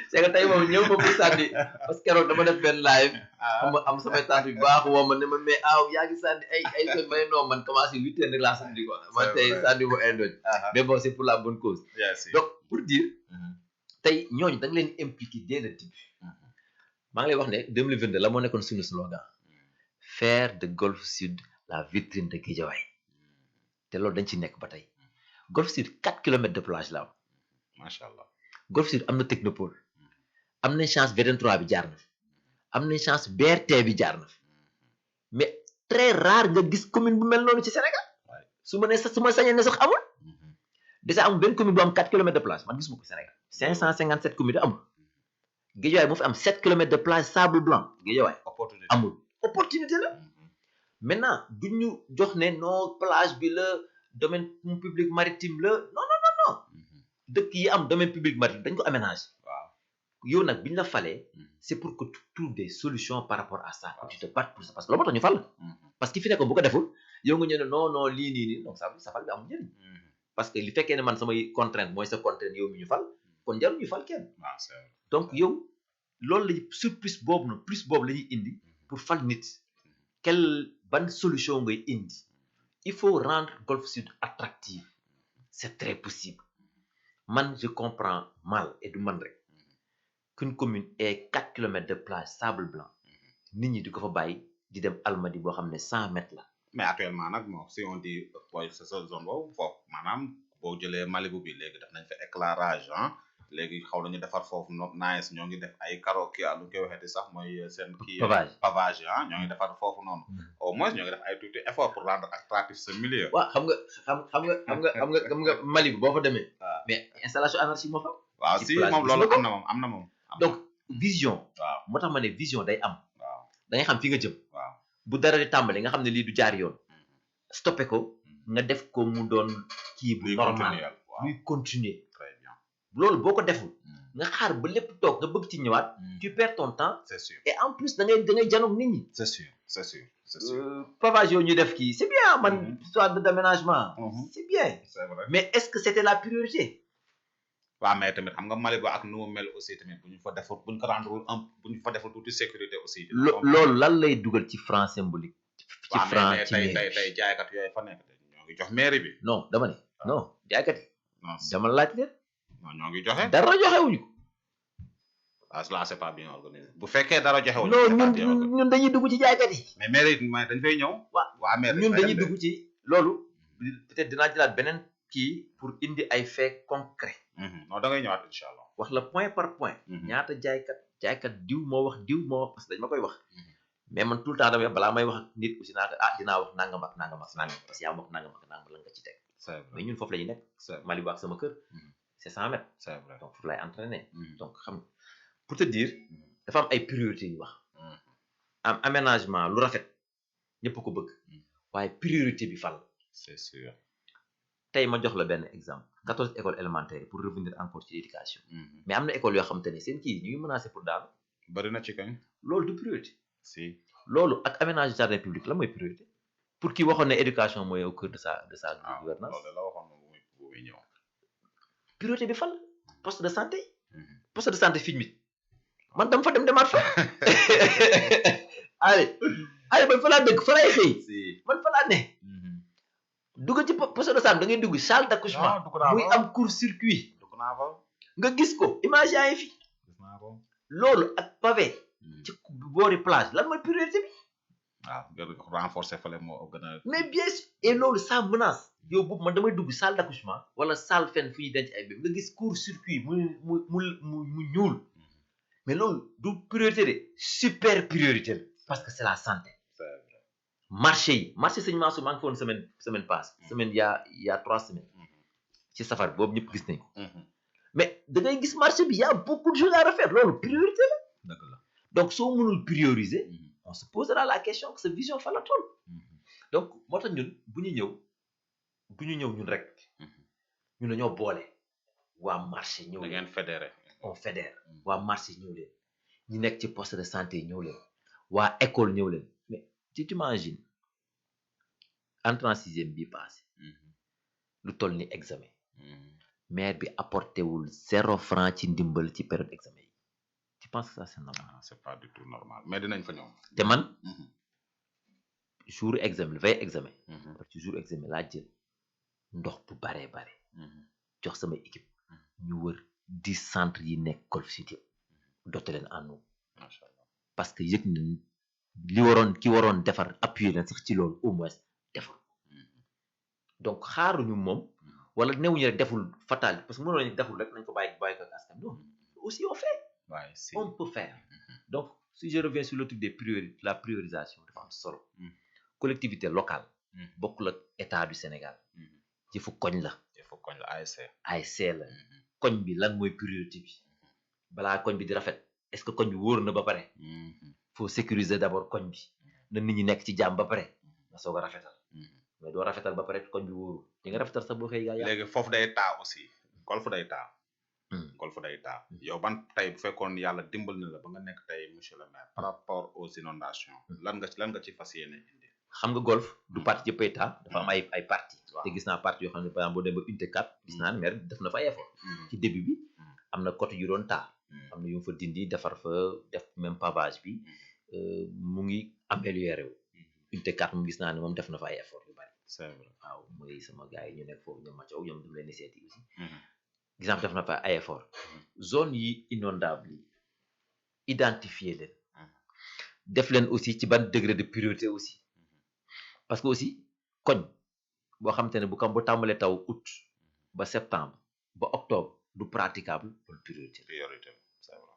c'est que tey moom ñëw ma pour sànni parce que keroog dama def benn live xam nga am samay tante yu baax woo ma ne ma mais yaa ngi sànni ay seen may non man commencé 8 heures rek laa sànni quoi man tey sànni ma indoñ mais bon c'est pour la bonne cause donc pour dire tey ñooñu da nga leen impliqué dès le début maa ngi lay wax ne 2022 la moo nekkoon suñu slogan faire de Golf Sud la vitrine de Guédiawaye te loolu dañ ci nekk ba tey Golf Sud 4 kilomètres de plage la am macha allah Golf Sud am na technopole am na chance VDN3 bi jaar na fi am na chance BRT bi jaar na fi mais très rare nga gis commune bu mel noonu ci Sénégal su ma sañee ne sax amul déjà amul benn commune bu am 4 kilomètres de plage man gisuma ko Sénégal 557 communes amul Guédiawaye moo fi am 7 kilomètres de plage sable blanc Guédiawaye amul opportunité la maintenant du ñu jox ne non plage bi la domaine public maritime la non dëkk yi am domaine public maritime dañ ko aménager yow nag bi ñu la falee c'est pour que tu trouves des solutions par rapport à ça que tu te battes pour ça parce que loolu moo tax ñu fal parce que fi nekkoon bu ko deful yow nga ñëw ne non lii nii donc ça sa fal bi amul njëriñ parce que li fekkee ne man samay contrainte mooy sa contrainte yow mi ñu fal kon jarul ñu fal kenn donc yow loolu lañu surplus boobu na plus boobu la ñuy indi pour fal nit ban solution ngay indi il faut rendre Golf Sud attractive c'est très possible man je comprends mal et du man rek qu'une commune ait 4 kilomètres de plage sable blanc nit ñi di ko fa bàyyi di dem Almadies boo xam ne 100 mètres la mais actuellement nag moom si on dit mooy sa zone boobu foofu maanaam boo jëlee Malibu bi léegi def nañ fa éclairage léegi xaw nañu defar foofu nice ñoo ngi def ay carreaux kii lu koy waxeeti sax mooy seen kii pavage ñoo ngi defar foofu noonu au moins ñoo ngi def ay tuuti effort pour rendre attractif ce milieu waaw xam nga Malibu boo fa demee mais installation anarchique moo fa waaw si moom loolu am na moom donc vision waaw moo tax ma ne vision day am waaw da ngay xam fi nga jëm waaw bu dara di tàmbali nga xam ne lii du jaar yoon stoppé ko nga def ko mu doon kii bu normal luy continuer très bien loolu boo ko deful nga xaar ba lépp toog nga bëgg ci ñëwaat tu perds ton temps c'est sûr et en plus da ngay janoog nit ñi c'est sûr pavage yooyu ñu def kii c'est bien man histoire de d'aménagement c'est bien c'est vrai mais est-ce que c'était la priorité waaw mais tamit xam nga Malibu ak nu mu mel aussi tamit bu ñu fa deful bu ñu ko rendre bu ñu fa deful tuuti sécurité aussi loolu lan lay dugal ci franc symbolique ci franc ci tey jaaykat yooyu fa nekk ñoo ngi jox mairie bi non dama ne non jaaykat yi dama laaj leen non ñoo ngi joxe dara joxewuñu ko là c'est pas bien organisé bu fekkee dara joxewuñu non ñun dañuy dugg ci jaaykat yi mais mairie dañ fay ñëw waa mairie ñun dañuy dugg ci loolu peut-être dinaa jëlaat beneen kii pour indi ay faits concrets non da ngay ñëwaat incha allah wax la point par point ñaata jaaykat jaaykat diw moo wax parce que dañ ma koy wax mais man tout le temps damay balaa may wax ak nit aussi naa ko dinaa wax nangam ak nangam ak nangam parce que yaa ma wax nangam ak nangam la nga ci teg mais ñun foofu la ñuy nekk Malibu ak sama kër c'est 100 mètres donc foofu lay entraîner donc xam nga pour te dire dafa am ay priorités yu wax am aménagement lu rafet ñëpp ko bëgg waaye priorité bi fan la c'est sûr tey ma jox la benn exemple 14 écoles élémentaires pour revenir encore ci l'éducation mais am na école yoo xamante ne seen kii ñu ngi menacé pour daanu bari na ci kañ loolu du priorité si loolu ak aménage jardin public la mooy priorité pour kii waxoon ne éducation mooy au cœur de sa gouvernance loolu la waxoon moom bu muy ñëw priorité bi fan la poste de santé fiñ mi man dama fa dem demaat fa allez man fa laa dëkk fa lay xëy man fa laa ne dugg ci poste de santé da ngay dugg salle d'accouchement muy am court-circuit nga gis ko image yaa ngi fi loolu ak pavé ci boori plage lan mooy priorité bi waaw renforcer fale moo gën a mais bien sûr et loolu ça menace yow boobu man damay dugg salle d'accouchement wala salle fenn fu ñuy denc ay bébé nga gis court-circuit mu ñuul mais loolu du priorité de super priorité la parce que c'est la santé marché sëñ Mansour maa ngi fa woon semaine passée semaine il y a 3 semaines ci safar boobu ñëpp gis nañ ko mais da ngay gis marché bi y a beaucoup de choses à refaire loolu priorité la dëgg la donc soo mënul prioriser on se posera la question que sa vision fa la toll donc moo tax ñun bu ñu ñëw ñun rek ñun dañoo boole waa marché ñëw da ngeen fédéré on fédère waa marché ñëw leen ñi nekk ci poste de santé ñëw leen waa école ñëw leen mais tu t'imagines entrée en sixième bii passé lu toll ni examen maire bi apporté wul 0 franc ci ndimbal ci période examen yi tu penses que ça c'est normal c'est pas du tout normal mais dinañ fa ñëw te man jour examen veille examen parce que jour examen laa jël ndox bu bare jox sama équipe ñu wër 10 centres yi nekk Golf Sud yëpp doté leen en eau macha allah parce que yëg na ki waroon defar appuyer leen sax ci loolu au moins deful donc xaaruñu moom wala newuñu rek deful fatal parce que mënoo nañu deful rek nañ ko bàyyi ko ak askan non aussi on fait on peut faire donc si je reviens sur le truc des la priorisation dafa am solo collectivité locale bokkul ak état du Sénégal jëfu koñ la ASC la koñ bi lan mooy priorité bi balaa koñ bi di rafet est-ce que koñ bi wóor na ba pare faut sécuriser d'abord koñ bi na nit ñi nekk ci jàmm ba pare nga soog a rafetal mais doo rafetal ba pare koñ bi wóorul di nga rafetal sax boo xëy gaa léegi foofu day taa aussi golf day taa yow ban tey bu fekkoon yàlla dimbal na la ba nga nekk tey monsieur le maire par rapport aux inondations lan nga ci fas yéene indi xam nga golf du parti yëpp ay taa dafa am ay parti te gis naa parti yoo xam ne par exemple boo dem ba unité 4 gis naa ne maire def na fa ay effort ci début bi am na côté yu doon taa am na yu fa dindi defar fa def même pavage bi mu ngi amélioré wu unité 4 mu gis naa ne moom def na fa ay effort yu bari c'est vrai waaw mooy sama gars yi ñu nekk foofu ñoom Mathiaw ñoom dama leen di seeti aussi gis naa def na fa ay effort zone yi inondable yi identifier leen def leen aussi ci ban degré de priorité aussi parce que aussi koñ boo xamante ne bu tàmbalee taw août ba septembre ba octobre du praticable loolu priorité c'est vrai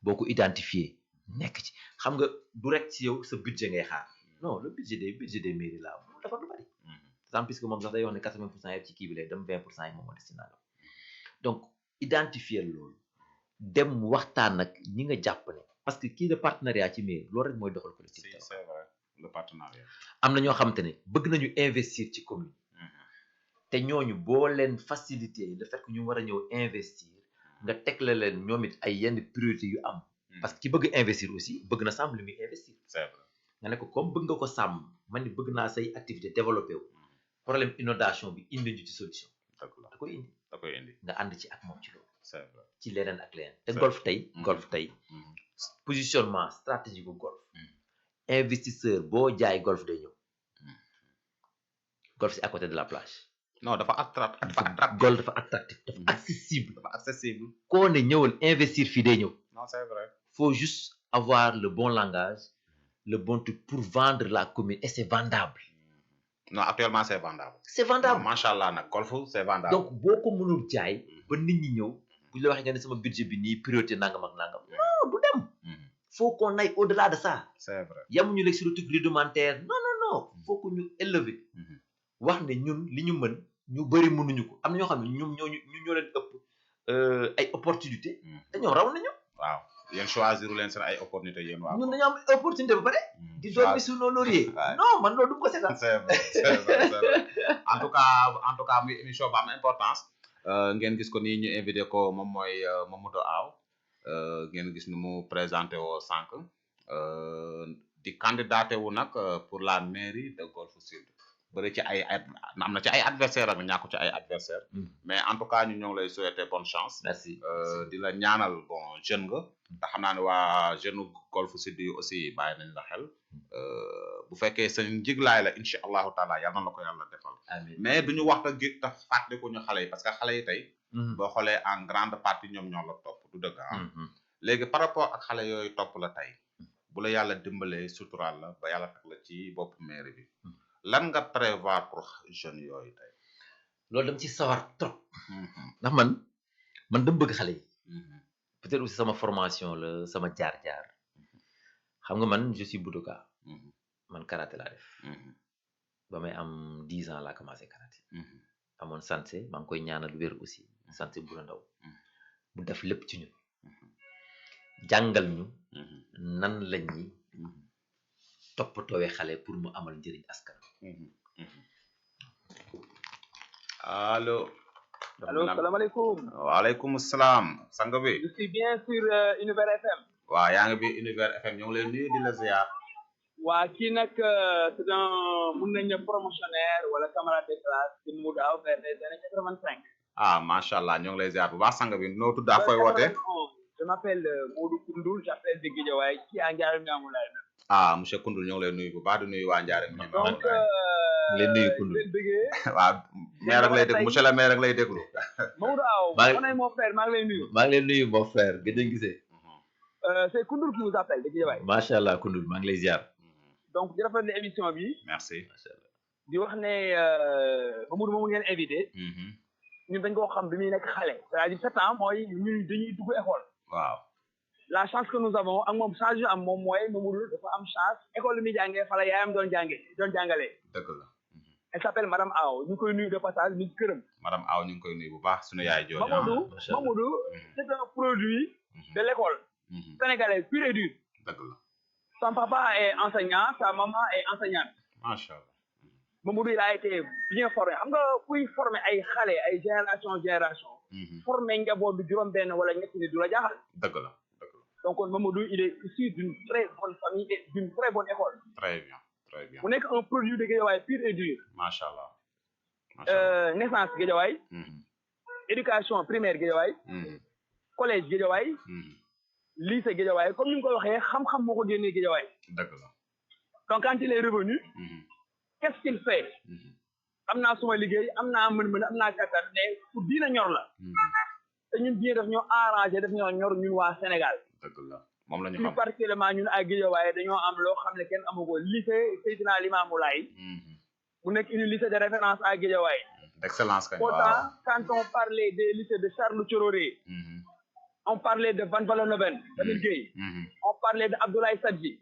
boo ko identifier nekk ci xam nga du rek ci yow sa budget ngay xaar non le budget des mairies là moom dafa du bari tant puisque moom sax day wax ne 80% yëpp ci kii bi lay dem 20% yi moom moo des ci nangam donc identifier loolu dem waxtaan ak ñi nga jàpp ne parce que kii de partenariat ci mairie loolu rek mooy doxal collectivité c'est vrai le partenariat am na ñoo xamante ne bëgg nañu investir ci commune te ñooñu boo leen faciliter le fait que ñu war a ñëw investir nga teg la leen ñoom it ay yenn priorité yu am parce que ki bëgg investir aussi bëgg na sàmm li muy investir c'est vrai nga ne ko comme bëgg nga ko sàmm man ni bëgg naa say activité développé wu problème inondation bi indi ñu ci solution da koy indi nga ànd ci ak moom ci loolu c'est vrai ci leneen ak leneen te golf tey positionnement stratégique bu golf investisseur boo jaay golf day ñëw golf c'est à côté de la plage non dafa attractif golf dafa attractif dafa accessible koo ne ñëwal investir fii day ñëw non c'est vrai faut juste avoir le bon langage le bon truc pour vendre la commune et c'est vendable non actuellement c'est vendable machallah nag golf c'est vendable donc boo ko mënul jaay ba nit ñi ñëw bu ñu la waxee nga ne sama budget bi nii priorité nangam ak nangam non du dem faut qu'on aille au-delà de ça. c'est vrai. yamuñu léegi sur le truc rudimentaire non faut que ñu élever wax ne ñun li ñu mën ñu bëri mënuñu ko am na ñoo xam ne ñoom ñoo leen ëpp ay opportunité te ñoom raw nañu. waaw yéen choisir leen seen ay opportunité yéen waaw. ñun dañu am opportunité ba pare. di dormir sur nos lauriers. non man loolu du ko seetaan. c'est vrai. en tout cas muy émission bu am importance. ngeen gis ko nii ñu invité ko moom mooy Mamadou Aw ngeen gis ni mu présenté woo sànq di candidaté wu nag pour la mairie de Golf Sud bëri ci ay am na ci ay adversaire ak ñàkku ci ay adversaire mais en tout cas ñu ñoo ngi lay souhaiter bonne chance. merci di la ñaanal bon jeune nga te xam naa ne waa jeune Golf Sud yi aussi bàyyi nañ la xel bu fekkee seen njiglaay la incha allahu taala yal na la ko yàlla defal. amiin mais duñu wax te fàttaliku ñu xale yi parce que xale yi tey. boo xoolee en grande partie ñoom ñoo la topp du dëgg ah. léegi par rapport ak xale yooyu topp la tey bu la yàlla dimbalee suturaal la ba yàlla teg la ci bopp mairie bi lan nga prévoir pour jeunes yooyu tey. loolu dama ci sawar trop. ndax man dama bëgg xale yi. peut-être aussi sama formation la sama jaar-jaar xam nga man je suis budoka. man karaté laa def. ba may am 10 ans laa commencé karaté. amoon santé maa ngi koy ñaanal wér aussi santé bu la ndaw mu def lépp ci ñun jàngal ñu nan lañ ñi toppatoowee xale pour mu amal njëriñ askan. allo. allo salaamaaleykum. waaleykum salaam. sang bi. je suis bien sur Univers FM. waaw yaa ngi bi Univers FM ñoo ngi leen nuyu di la ziar. waa kii nag c'est un mun nañ ne promotionnaire wala camarade de classe di Mamadou Aw vers les années 85. ah macha allah ñoo ngi lay ziar bu baax sang bi noo tudd ak fooy wootee. je m'appelle Modou Koundoul j'appelle de Guédiawaye ci à Ndiarème Limamoulaye. ah monsieur Koundoul ñoo ngi lay nuyu bu baax di nuyu waa Ndiarème Limamoulaye. donc leen nuyu Koundoul leen bëggee. waaw maire rek lay déglu monsieur le maire rek lay déglu. Mamadou Aw on est mon frère maa ngi lay nuyu. maa ngi leen nuyu mon frère gëj a gisee. c'est Koundoul qui nous appelle de Guédiawaye. macha allah Koundoul maa ngi lay ziar. donc di rafetlu émission bi. merci. di wax ne Mamadou moomu ngeen invité. ñun dañ koo xam bi muy nekk xale. c'est-à-dire 7 ans mooy ñun dañuy dugg école. waaw. la chance que nous avons ak moom chance yu am moom mooy Mamadou dafa am chance école li muy jàngee fa la yaayam doon jàngalee. dëgg la. elle s'appelle madame Aw ñu koy nuyu de passage ñu këram. madame Aw ñu ngi koy nuyu bu baax sunu yaay jooju. Mamadou c'est un produit de l'école sénégalaise pur et dur. dëgg la. son papa est enseignant sa maman est enseignante. macha allah. Mamadou il a été bien formé xam nga kuy formé ay xale ay génération. formé njaboot du juróom-benn wala ñetti nit du la jaaxal. dëgg la. donc Mamadou il est issu d'une très bonne famille et d'une très bonne école. très bien. mu nekk un produit de Guédiawaye pur et dur. macha allah. naissance Guédiawaye. éducation primaire Guédiawaye. collège Guédiawaye. lycée Guédiawaye comme ni nga ko waxee xam-xam moo ko génnee Guédiawaye. dëgg la. donc quand il est revenu. qu'est-ce qu'il fait. am naa suma liggéey am naa mën-mën am naa kattan mais pour diina ñor la. te ñun diine daf ñoo arrangé daf ñoo ñor ñun waa Sénégal. dëgg la moom la ñu plus xam. particulièrement ñun à Guédiawaye dañoo am loo xam ne kenn amu ko lycée Seydina Limamoulaye. mu nekk une lycée de référence à Guédiawaye. d'excellence kañ. pourtant quand on parlait des lycées de Charles Thiororé. on parlait de Van Vollenhoven. Lamine Gueye. on parlait de Abdoulaye Sadji.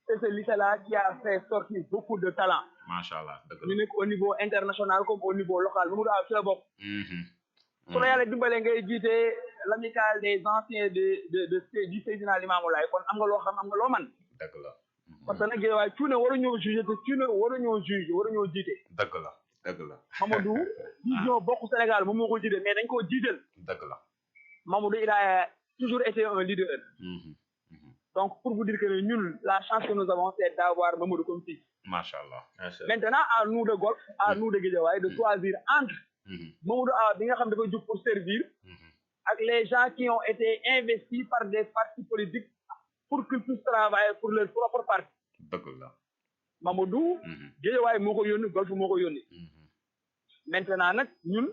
c'est ce lycée-là qui a fait sortir beaucoup de talents. macha allah dëgg la. ñu nekk au niveau international comme au niveau local Mamadou Aw ci la bokk. su la yàlla dimbalee ngay jiite l'amicale des anciens du Seydina Limamoulaye kon am nga loo xam am nga loo man. dëgg la. parce que nag waaye cuune waruñoo jugé te cuune waruñoo jugé waruñoo jiite. dëgg la dëgg la. Mamadou ñoo bokk Sénégal moom moo ko jiite mais dañ koo jiital. dëgg la. Mamadou il a toujours été un leader. donc pour vous dire que ñun la chance que nous avons c'est d'avoir Mamadou comme fils. macha allah. maintenant à nous de Golf à nous de Guédiawaye de choisir entre. Mamadou Aw bi nga xam dafa jóg pour servir. ak les gens qui ont été investis par des partis politiques pour qu'ils puissent travailler pour leur propre parti. dëgg la. Mamadou. Guédiawaye moo ko yónni Golf moo ko yónni. maintenant nag ñun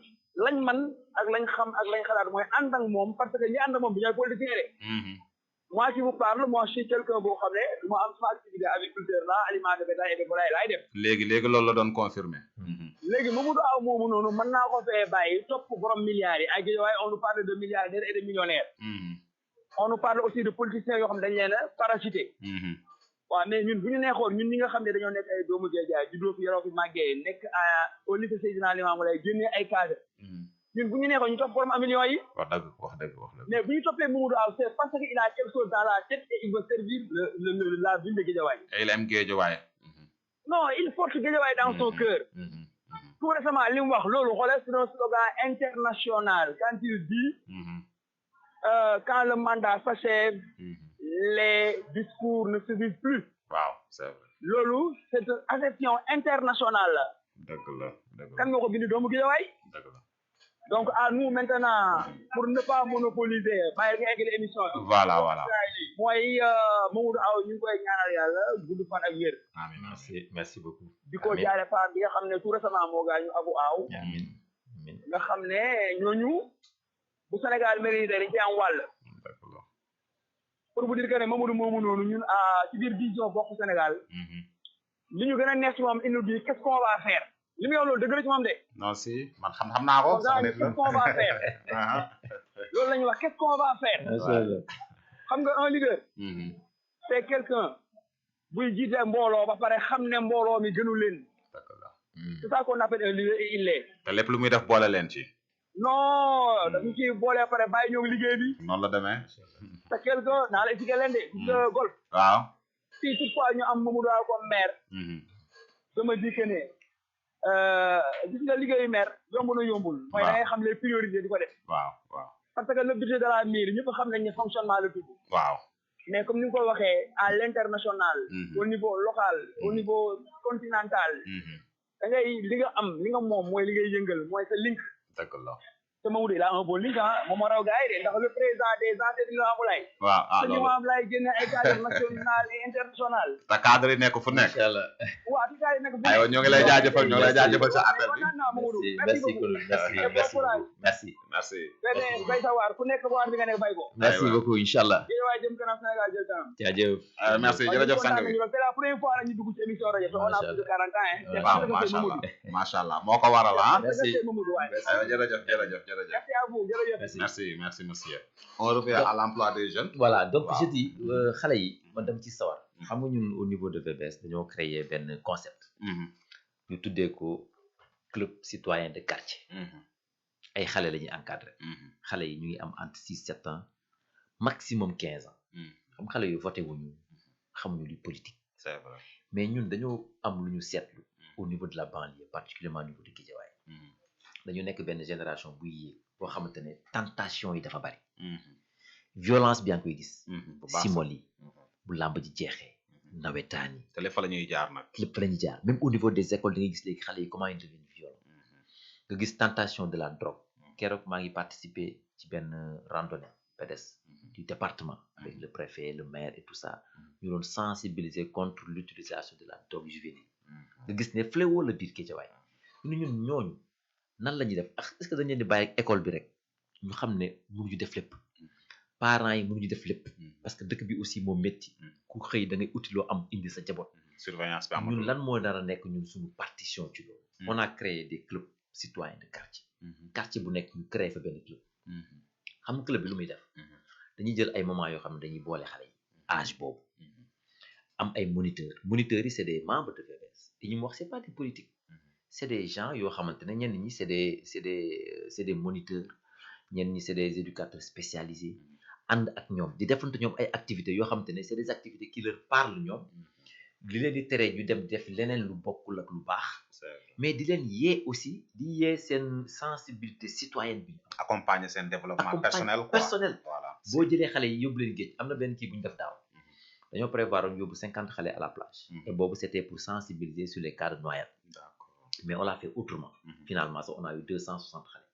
lañ man ak lañ xam ak lañ xalaat mooy ànd ak moom parce que ñi ànd ak moom bi ñooy politiciens rek. moi qui vous parle moi je suis quelqu'un boo xam ne du ma am sama activité agriculteur la aliment de bétail et de volaille laay def. léegi loolu la doon confirmé. léegi Mamadou Aw moomu noonu mën naa ko fee bàyyi topp borom milliards yi ak Guédiawaye on nous parle de milliardaires et de millionnaires. on nous parle aussi de politiciens yoo xam ne dañ leen a parachuté waaw mais ñun bu ñu neexoon ñun ñi nga xam ne dañoo nekk ay doomu Géejawaay juddoo fi yoroo fi màggee nekk au lycée Seydina Limamou Laye génnee ay cadre ñun bu ñu neexoon ñu topp borom am millions yi wax dëgg mais bu ñu toppee Mamadou Aw c'est parce que il a quelque chose dans la tête et il veut servir la ville de Guédiawaye et il aime Guédiawaye non il porte Guédiawaye dans son cœur tout récemment li mu wax loolu xoolee c'est un slogan international quand il dit quand le mandat s'achève les discours ne suffisent plus waaw c'est vrai loolu c'est une acception internationale la dëgg la kan nga ko bind doomu Guédiawaye dëgg la donc à nous maintenant pour ne pas monopoliser bàyyi nga eggali émission voilà mooy Mamadou Aw ñu ngi koy ñaanal yàlla gudd fan ak wér amiin merci beaucoup di ko jaare femme bi nga xam ne tout récemment moo gaañu Abu Aw amiin nga xam ne ñooñu bu Sénégal mérité dañ ci am wàll pour vous dire que ne Mamadou moomu noonu ñun ci biir vision bokk Sénégal li ñu gën a neex ci moom il nous dit qu'est-ce qu'on va faire li mu yow loolu dëgg la ci moom de non si man xam naa ko qu'est-ce qu'on va faire loolu la ñuy wax qu'est-ce qu'on va faire xam nga un leader c'est quelqu'un buy jiite mbooloo ba pare xam ne mbooloo mi gënu leen c'est ça qu'on appelle un leader et il l'est te lépp lu muy def boole leen ci non dañu ciy boole ba pare bàyyi ñoom liggéey bi noonu la demee te quelqu'un naa la expliquer leen de gis nga golf waaw si toutefois ñu am Mamadou Aw comme maire je me dis que ne gis nga liggéeyu maire yomb na yombul mooy da ngay xam les priorités di ko def waaw parce que le budget de la mairie ñëpp xam nañ ne fonctionnement la tudd waaw mais comme ni nga ko waxee à l'international au niveau local au niveau continental da ngay li nga am li nga moom mooy li ngay yëngal mooy sa link dëgg la te Mamadou il a un bon link moom moo raw gars yi de ndax le président des anciens Limamou Laye waaw loolu Limamou Laye génne ay cadre national et international te cadre yi nekk fu nekk inchallah waaw ci cadre yi nekk aywa ñoo ngi lay jaajëfal sa appel bi merci bay sa waar ku nekk waar bi nga nekk bay ko merci beaucoup inchallah Guédiawaye jëm kanam Sénégal jël kanam jaajëf merci jërëjëf sang bi c'est la première fois la ñu dugg ci émission rajo te on a plus de 40 ans waaw macha allah moo ko waral merci aywa jërëjëf merci à vous jërëjëf merci monsieur on revient à l'emploi des jeunes voilà donc je dis xale yi man dama ci sawar xam nga ñun au niveau de VBS dañoo créer benn concept ñu tuddee ko club citoyen de quartier ay xale la ñuy encadré xale yi ñu ngi am entre 6-7 ans maximum 15 ans xam xale yu voté wuñu xamuñu lu politique c'est vrai mais ñun dañoo am lu ñu seetlu au niveau de la banlieue particulièrement au niveau de Guédiawaye dañu nekk benn génération buy yéeg boo xamante ne tentation yi dafa bari violence bi yaa ngi koy gis simol yi bu làmb ji jeexee nawetaan yi te lépp fa la ñuy jaar nag lépp fa la ñuy jaar même au niveau des écoles da ngay gis léegi xale yi comment ils deviennent violents nga gis tentation de la drogue keroog maa ngi participer ci benn randonnée pédestre du département avec le préfet le maire et tout ça ñu doon sensibiliser contre l'utilisation de la drogue juvénile nga gis ne fléau la biir Guédiawaye ñun ñooñu nan la ñuy def est-ce que dañ leen di bàyyi ak école bi rek ñu xam ne mënuñu def lépp parents yi mënuñu def lépp parce que dëkk bi aussi moo métti ku xëy da ngay uti loo am indi sa njaboot surveillance bi ñun lan moo dara nekk ñun suñu partition ci loolu on a créé des clubs citoyens de quartier quartier bu nekk ñu créé fa benn club xam nga club bi lu muy def dañuy jël ay moments yoo xam ne dañuy boole xale yi âge boobu am ay moniteurs yi c'est des membres de VBS et ñu wax c'est pas des politiques c'est des gens yoo xamante ne ñenn ñi c'est des moniteurs ñenn ñi c'est des éducateurs spécialisés ànd ak ñoom di defante ñoom ay activités yoo xamante ne c'est des activités qui leur parlent ñoom li leen di tere ñu dem def leneen lu bokkul ak lu baax mais di leen yee aussi di yee seen sensibilité citoyenne bi accompagner seen développement personnel voilà boo jëlee xale yi yóbbu leen géej am na benn kii bu ñu def daaw dañoo prévoir yóbbu 50 xale à la plage et boobu c'était pour sensibiliser sur les cas de noyade mais on l'a fait autrement finalement ça on a eu 260 xale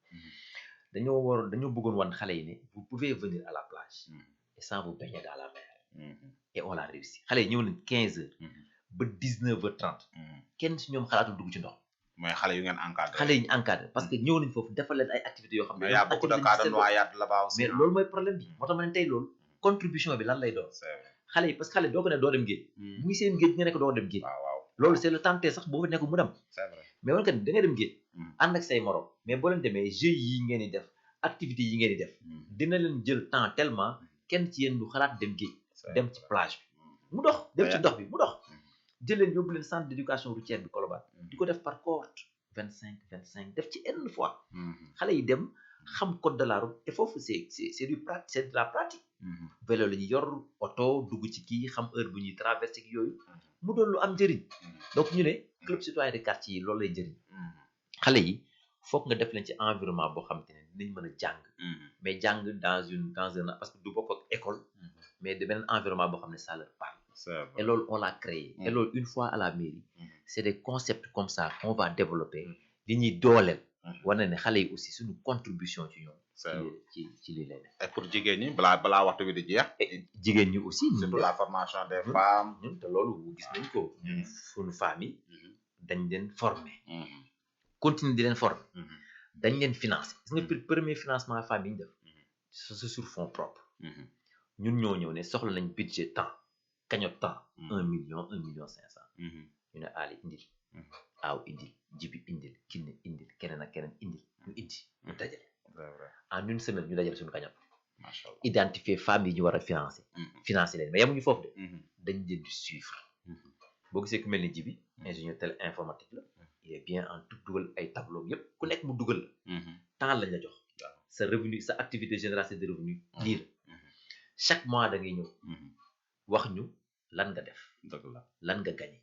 dañoo bëggoon wan xale yi ne vous pouvez venir à la plage et sans vous baigner dans la mer et on l'a réussi xale yi ñëw nañ 15 heures ba 19h30 kenn si ñoom xalaatul dugg ci ndox mooy xale yu ngeen encadré xale yi ñu encadré parce que ñëw nañ foofu defal leen ay activités yoo xam ne mais y a beaucoup de cas de noyade là-bas aussi mais loolu mooy problème bi moo tax ma ne tey loolu contribution bi lan lay doon xale yi parce que xale doo ko ne doo dem géej bu ngi seen géej nga nekk doo dem géej loolu c'est le temps sax boo fa nekk mu dem mais wan kat da nga dem géej ànd ak say morom mais boo leen demee jeux yi ngeen di def activités yi ngeen di def dina leen jël temps tellement kenn ci yéen du xalaat dem géej dem ci plage bi mu dox dem ci ndox bi mu dox jël leen yóbbu leen centre d'éducation routière bi Colobane di ko def par cohorte 25 def ci une fois xale yi dem xam code de la route te foofu c'est de la pratique vélo la ñu yor oto dugg ci kii xam heure bu ñuy traversé ki yooyu mu doon lu am njëriñ donc ñu ne club citoyen de quartier yi loolu lay njëriñ xale yi foog nga def leen ci environnement boo xamante ne dinañ mën a jàng mais jàng dans un parce que du bokk ak école mais de beneen environnement boo xam ne ça leur parle et loolu on l'a créé et loolu une fois à la mairie c'est des concepts comme ça qu'on va développer li ñuy dooleel wane ne xale yi aussi suñu contribution ci ñoom ci li lay def et pour jigéen ñi balaa waxtu bi di jeex jigéen ñi aussi surtout la formation des femmes ñun te loolu gis nañ ko ñun suñu femmes yi dañ leen former continuer di leen former dañ leen financer gis nga premier financement femmes yi ñu def c'est sur fonds propres ñun ñoo ñëw ne soxla nañ budget temps cagnotte temps 1 million 500 ñu ne Ali indil aaw indil jibi indil kinne indil keneen ak keneen indil ñu indi ñu dajale en une semaine ñu dajale suñu cagnotte identifier femmes yi ñu war a financer leen mais yemuñu foofu de dañ leen di suivre boo gisee ku mel ni jibi ingénieur télé informatique la il est bien en tout dugal ay tableau yëpp ku nekk mu dugal la temps lañ la jox sa revenu sa activité génératrice de revenu lii la chaque mois da ngay ñëw wax ñu lan nga def lan nga gagné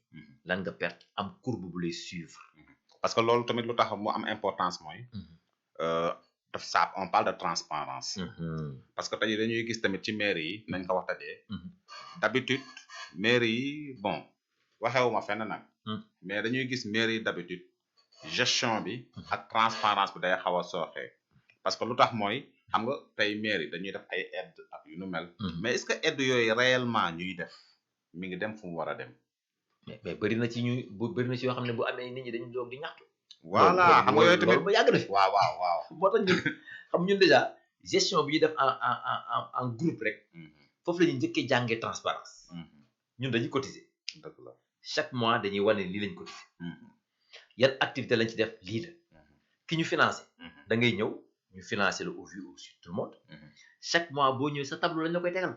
lan nga perte am courbe bu lay suivre parce que loolu tamit lu tax mu am importance mooy daf saab on parle de transparence parce que tey dañuy gis tamit ci mairie yi nañ ko waxtaanee d'habitude mairie yi bon waxewuma fenn nag mais dañuy gis mairie yi d'habitude gestion bi ak transparence bi day xaw a sooxee parce que lu tax mooy xam nga tey mairie dañuy def ay aide ak yu nu mel mais est-ce que aide yooyu réellement ñuy def mi ngi dem fu mu war a dem mais bëri na ci yoo xam ne bu amee nit ñi dañu doog di ñaxtu voilà xam nga yooyu tamit ba yàgg na fi waaw moo tax ñun xam ñun déjà gestion bi ñuy def en groupe rek foofu la ñuy njëkkee jàngee transparence ñun dañuy cotiser dëgg la chaque mois dañuy wane lii lañ cotiser yan activité lañ ci def lii la ki ñu financé da ngay ñëw ñu financé la au vu au su tout le monde chaque mois boo ñëwee sa tableau lañ la koy tegal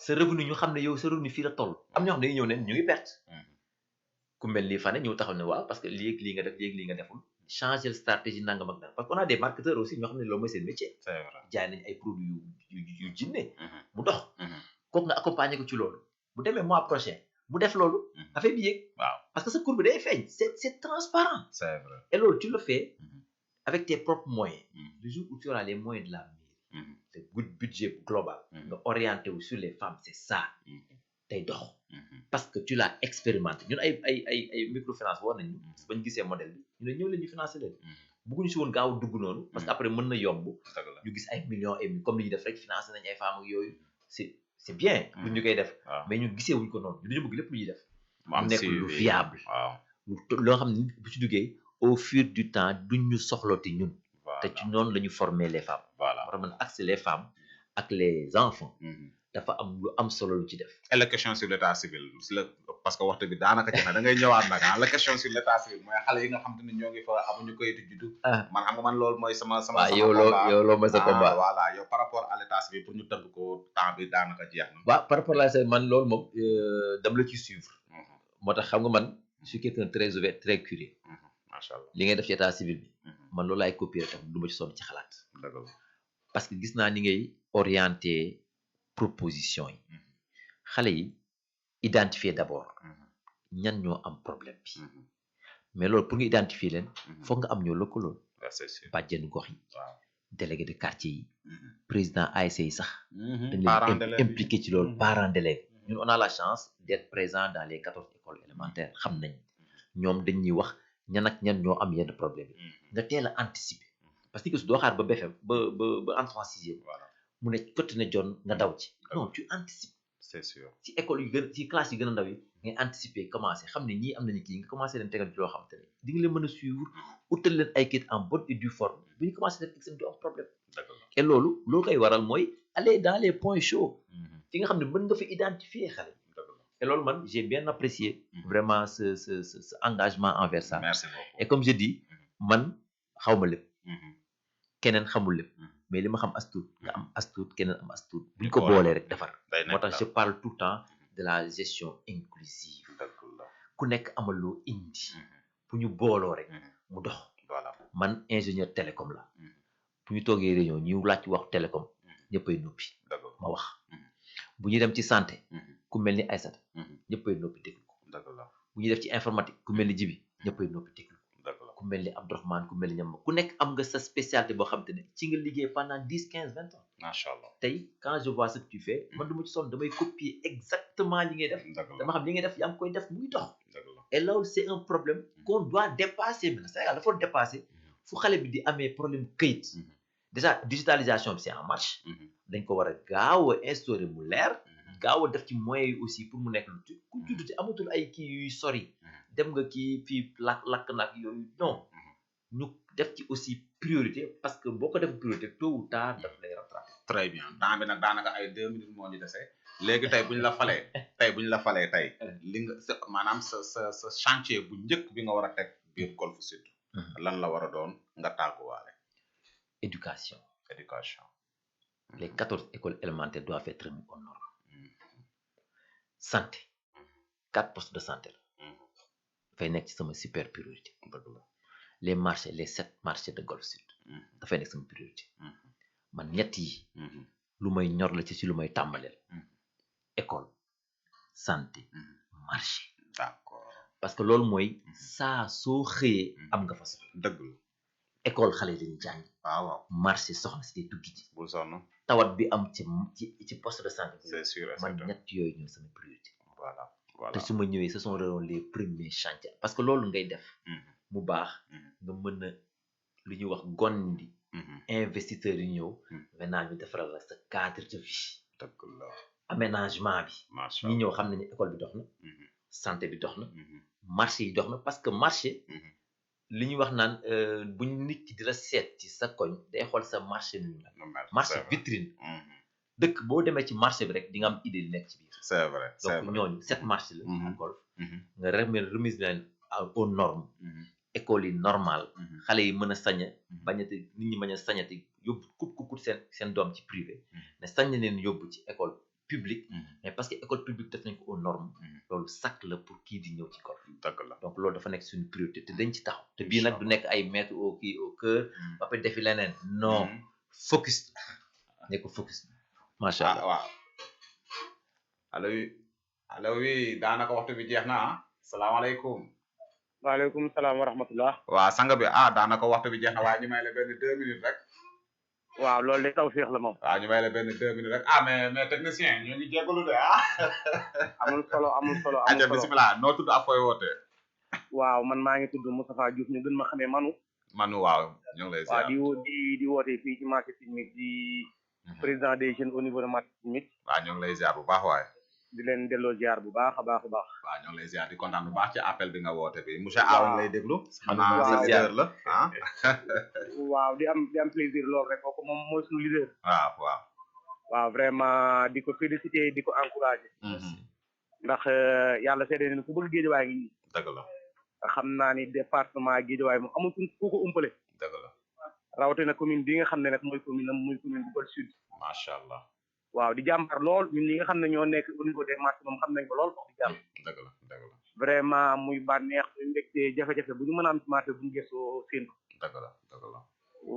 sa revenu ñu xam ne yow sa revenu fii la toll am ñoo xam ne dañuy ñëw ne ñu ngi perte ku mel ni Fane ñëw taxaw ne waaw parce que lii nga def léegi lii nga deful changer stratégie nangam ak nangam parce que on a des marketeurs aussi ñoo xam ne loolu mooy seen métier jaay nañ ay produits yu jinne mu dox kooku nga accompagner ko ci loolu bu demee mois prochain mu def loolu affaire bi yéeg waaw parce que sa courbe day feeñ c'est transparent c'est vrai et loolu tu le fais avec tes propres moyens le jour où tu auras les moyens de la mairie le budget global nga orienté wu sur les femmes c'est ça tey dox parce que tu l'as expérimenté ñun ay microfinance war nañu bañ gisee modèle bi ñu ne ñëw leen ñu financé leen bëgguñu si woon gaaw dugg noonu parce que après mën na yomb ñu gis ay millions et comme li ñu def rek financé nañ ay femmes ak yooyu c'est bien lu ñu koy def mais ñu gisee wuñ ko noonu ñu dañu bëgg lépp lu ñuy def mu nekk lu viable loo xam ne bu ci duggee au fur du temps duñ ñu soxlooti ñun te ci noonu la ñu former les femmes voilà war a mën accès les femmes ak les enfants dafa am lu am solo lu ci def et la question sur l'état civil parce que waxtu bi daanaka jeex na da ngay ñëwaat nag la question sur l'état civil mooy xale yi nga xam te ne ñoo ngi fa amuñu kayitu juddu man xam nga man loolu mooy sama yow loo mooy sa combat voilà yow par rapport à l'état civil pour ñu tënk ko temps bi daanaka jeex na waaw par rapport à ça man loolu moom dama la ci suivre moo tax xam nga man je suis quelqu'un très ouvert très curieux macha allah li ngay def ci état civil bi man loolu laay copier tam du ma ci sonn ci xalaat parce que gis naa ni ngay orienté proposition yi xale yi identifier d'abord ñan ñoo am problème bi mais loolu pour nga identifier leen foog nga am ñoo lëkkalool bàjjenu gox yi délégué de quartier yi président ASC yi sax dañ leen impliqué ci loolu parents d'élèves ñun on a la chance d'être présent dans les 14 écoles élémentaires xam nañ ñoom dañ ñuy wax ñan ak ñan ñoo am yenn problème yi nga teel a anticiper parce que doo xaar ba BFEM ba entrée en sixième mu ne côté ne jon nga daw ci non tu anticipes c'est sûr ci école yu gën ci classe yu gën a ndaw yi ngay anticiper commencer xam ne ñii am nañu kii nga commencer leen tegal ci loo xam te ne di nga leen mën a suivre utal leen ay kit en bonne et due forme bu ñu commencer def examen du am problème et loolu loo koy waral mooy aller dans les points chauds fi nga xam ne mën nga fa identifier xale et loolu man j'ai bien apprécié vraiment ce engagement envers ça merci beaucoup et comme je dis man xawma lépp keneen xamul lépp mais li ma xam as tuut nga am as tuut keneen am as tuut buñ Ñu ko ko boolee rek defar day moo nekk tax je daal. parle tout le temps de la gestion inclusive dëgg la. ku nekk amal loo indi bu ñu booloo rek mu dox voilà. man ingénieur télécom la Mhm. bu ñu toogee réunion ñu laaj wax télécom ñëppay noppi dëgg la. ma wax Mhm. bu ñu dem ci santé Mhm. ku mel ni Aïssata Mhm. ñëppay noppi déglu ko dëgg la. bu ñu def ci informatique ku mel ni Jibi ñëppay noppi déglu ko dëgg la. ku mel ni Abdourahmane ku mel ni ñam ku nekk am nga sa spécialité boo xam te ne ci nga liggéey pendant 10 15 20 ans macha allah. tey quand je vois ce que tu fais man du ma ci sonn damay copier exactement li ngay def dëgg la. dama xam li ngay def yaa ngi koy def muy dox dëgg la. et loolu c'est un problème qu'on doit dépasser maintenant Sénégal dafa dépasser fu xale bi di amee problème këyit déjà digitalisation bi c'est en marche dañ ko war a gaaw a instaurer mu leer gaaw a def ci moyens yi aussi pour mu nekk lu ci ku judd ci amatul ay kii yuy sori dem nga kii fii lakk nag yooyu non ñu def ci aussi priorité parce que boo ko def priorité tôt ou tard daf lay rattraper. très bien temps bi nag daanaka ay 2 minutes moo ñu dese léegi tey bu ñu la falee tey li nga maanaam sa chantier bu njëkk bi nga war a teg biir Golf Sud lan la war a doon nga tàgguwaale. éducation éducation. les 14 écoles élémentaires doivent être mises aux normes. santé 4 postes de santé la dafay nekk ci sama super priorité. dëgg la. les marchés les 7 marchés de Golf Sud dafay nekk sama priorité man ñett yi lu may ñor la ci lu may tàmbaleel école santé marché d'accord. parce que loolu mooy saa soo xëyee am nga fa soxla dëgg la. école xale yi dañuy jàng waaw. marché soxna si day dugg ji bul sonn. tawat bi am ci poste de santé c'est sûr et man certain. ñett yooyu ñooy sama priorité voilà. voilà. te su ma ñëwee ce sont les premiers chantiers parce que loolu ngay def mu baax nga mën a lu ñuy wax gondi investisseurs yi ñëw maintenant ñu defaral la sa cadre de vie dëgg la. aménagement bi macha ñi allah. ñëw xam nañu école bi dox na santé bi dox na marché yi dox na parce que marché li ñuy wax naan buñ nit ki di la seet ci sa koñ day xool sa marché nu ñu mel marché vitrine dëkk boo demee ci marché bi rek di nga am idée li nekk ci biir c'est vrai c'est donc vrai. ñooñu 7 marché la à Golf nga remise leen aux normes école yi normal xale yi mën a saña bañati nit ñi mën a sañati yóbbu kut seen doom ci privé mais sañ na leen yóbbu ci école publique mais parce que école publique def nañ ko aux normes loolu sac la pour kii di ñëw ci Golf dëgg la. donc loolu dafa nekk suñu priorité te dañ ci taxaw te bii nag du nekk ay mettre au cœur ba pare defi leneen non focus nekk focus macha allah. waaw. allo oui daanaka waxtu bi jeex na ah. salaamaaleykum. waaleykum salaam wa rahmatullah. waa sang bi daanaka waxtu bi jeex na waaye ñu may la benn 2 minutes rek. waaw loolu de taw féex la moom. waaw ñu may la benn 2 minutes rek mais technicien ñu ngi jégalu de amul solo. aja bisimilah noo tudd ak fooy wootee. waaw man maa ngi tudd Moustapha Diouf ñu gën ma xamee Manu. waaw ñu ngi lay ziar. waaw di woote fii ci marché technique di président des jeunes au niveau de marché technique. waaw ñu ngi lay ziar bu baax waaye. di leen delloo ziar bu baax a baax a baax. waaw ñu ngi lay ziar di kontaan bu baax ci appel bi nga woote bi monsieur Awa lay déglu. waaw sa leader la waaw di am plaisir lool rek kooku moom mooy suñu leader. waaw. waaw vraiment di ko féliciter di ko encourager. ndax yàlla seede na ku bëgg Guédiawaye ngi nii. dëgg la. xam naa ni département Guédiawaye moom amul ku ko umpale. dëgg la. rawatina commune bi nga xam ne nag mooy commune bu Golf Sud. macha allah. waaw di jàmbaar lool ñun ñi nga xam ne ñoo nekk au niveau des marchés moom xam nañ ko lool wax di jàll. dëgg la. vraiment muy bànneex muy mbégte jafe-jafe bu ñu mën a am ci marché bu ñu gëstoo séntu. dëgg la.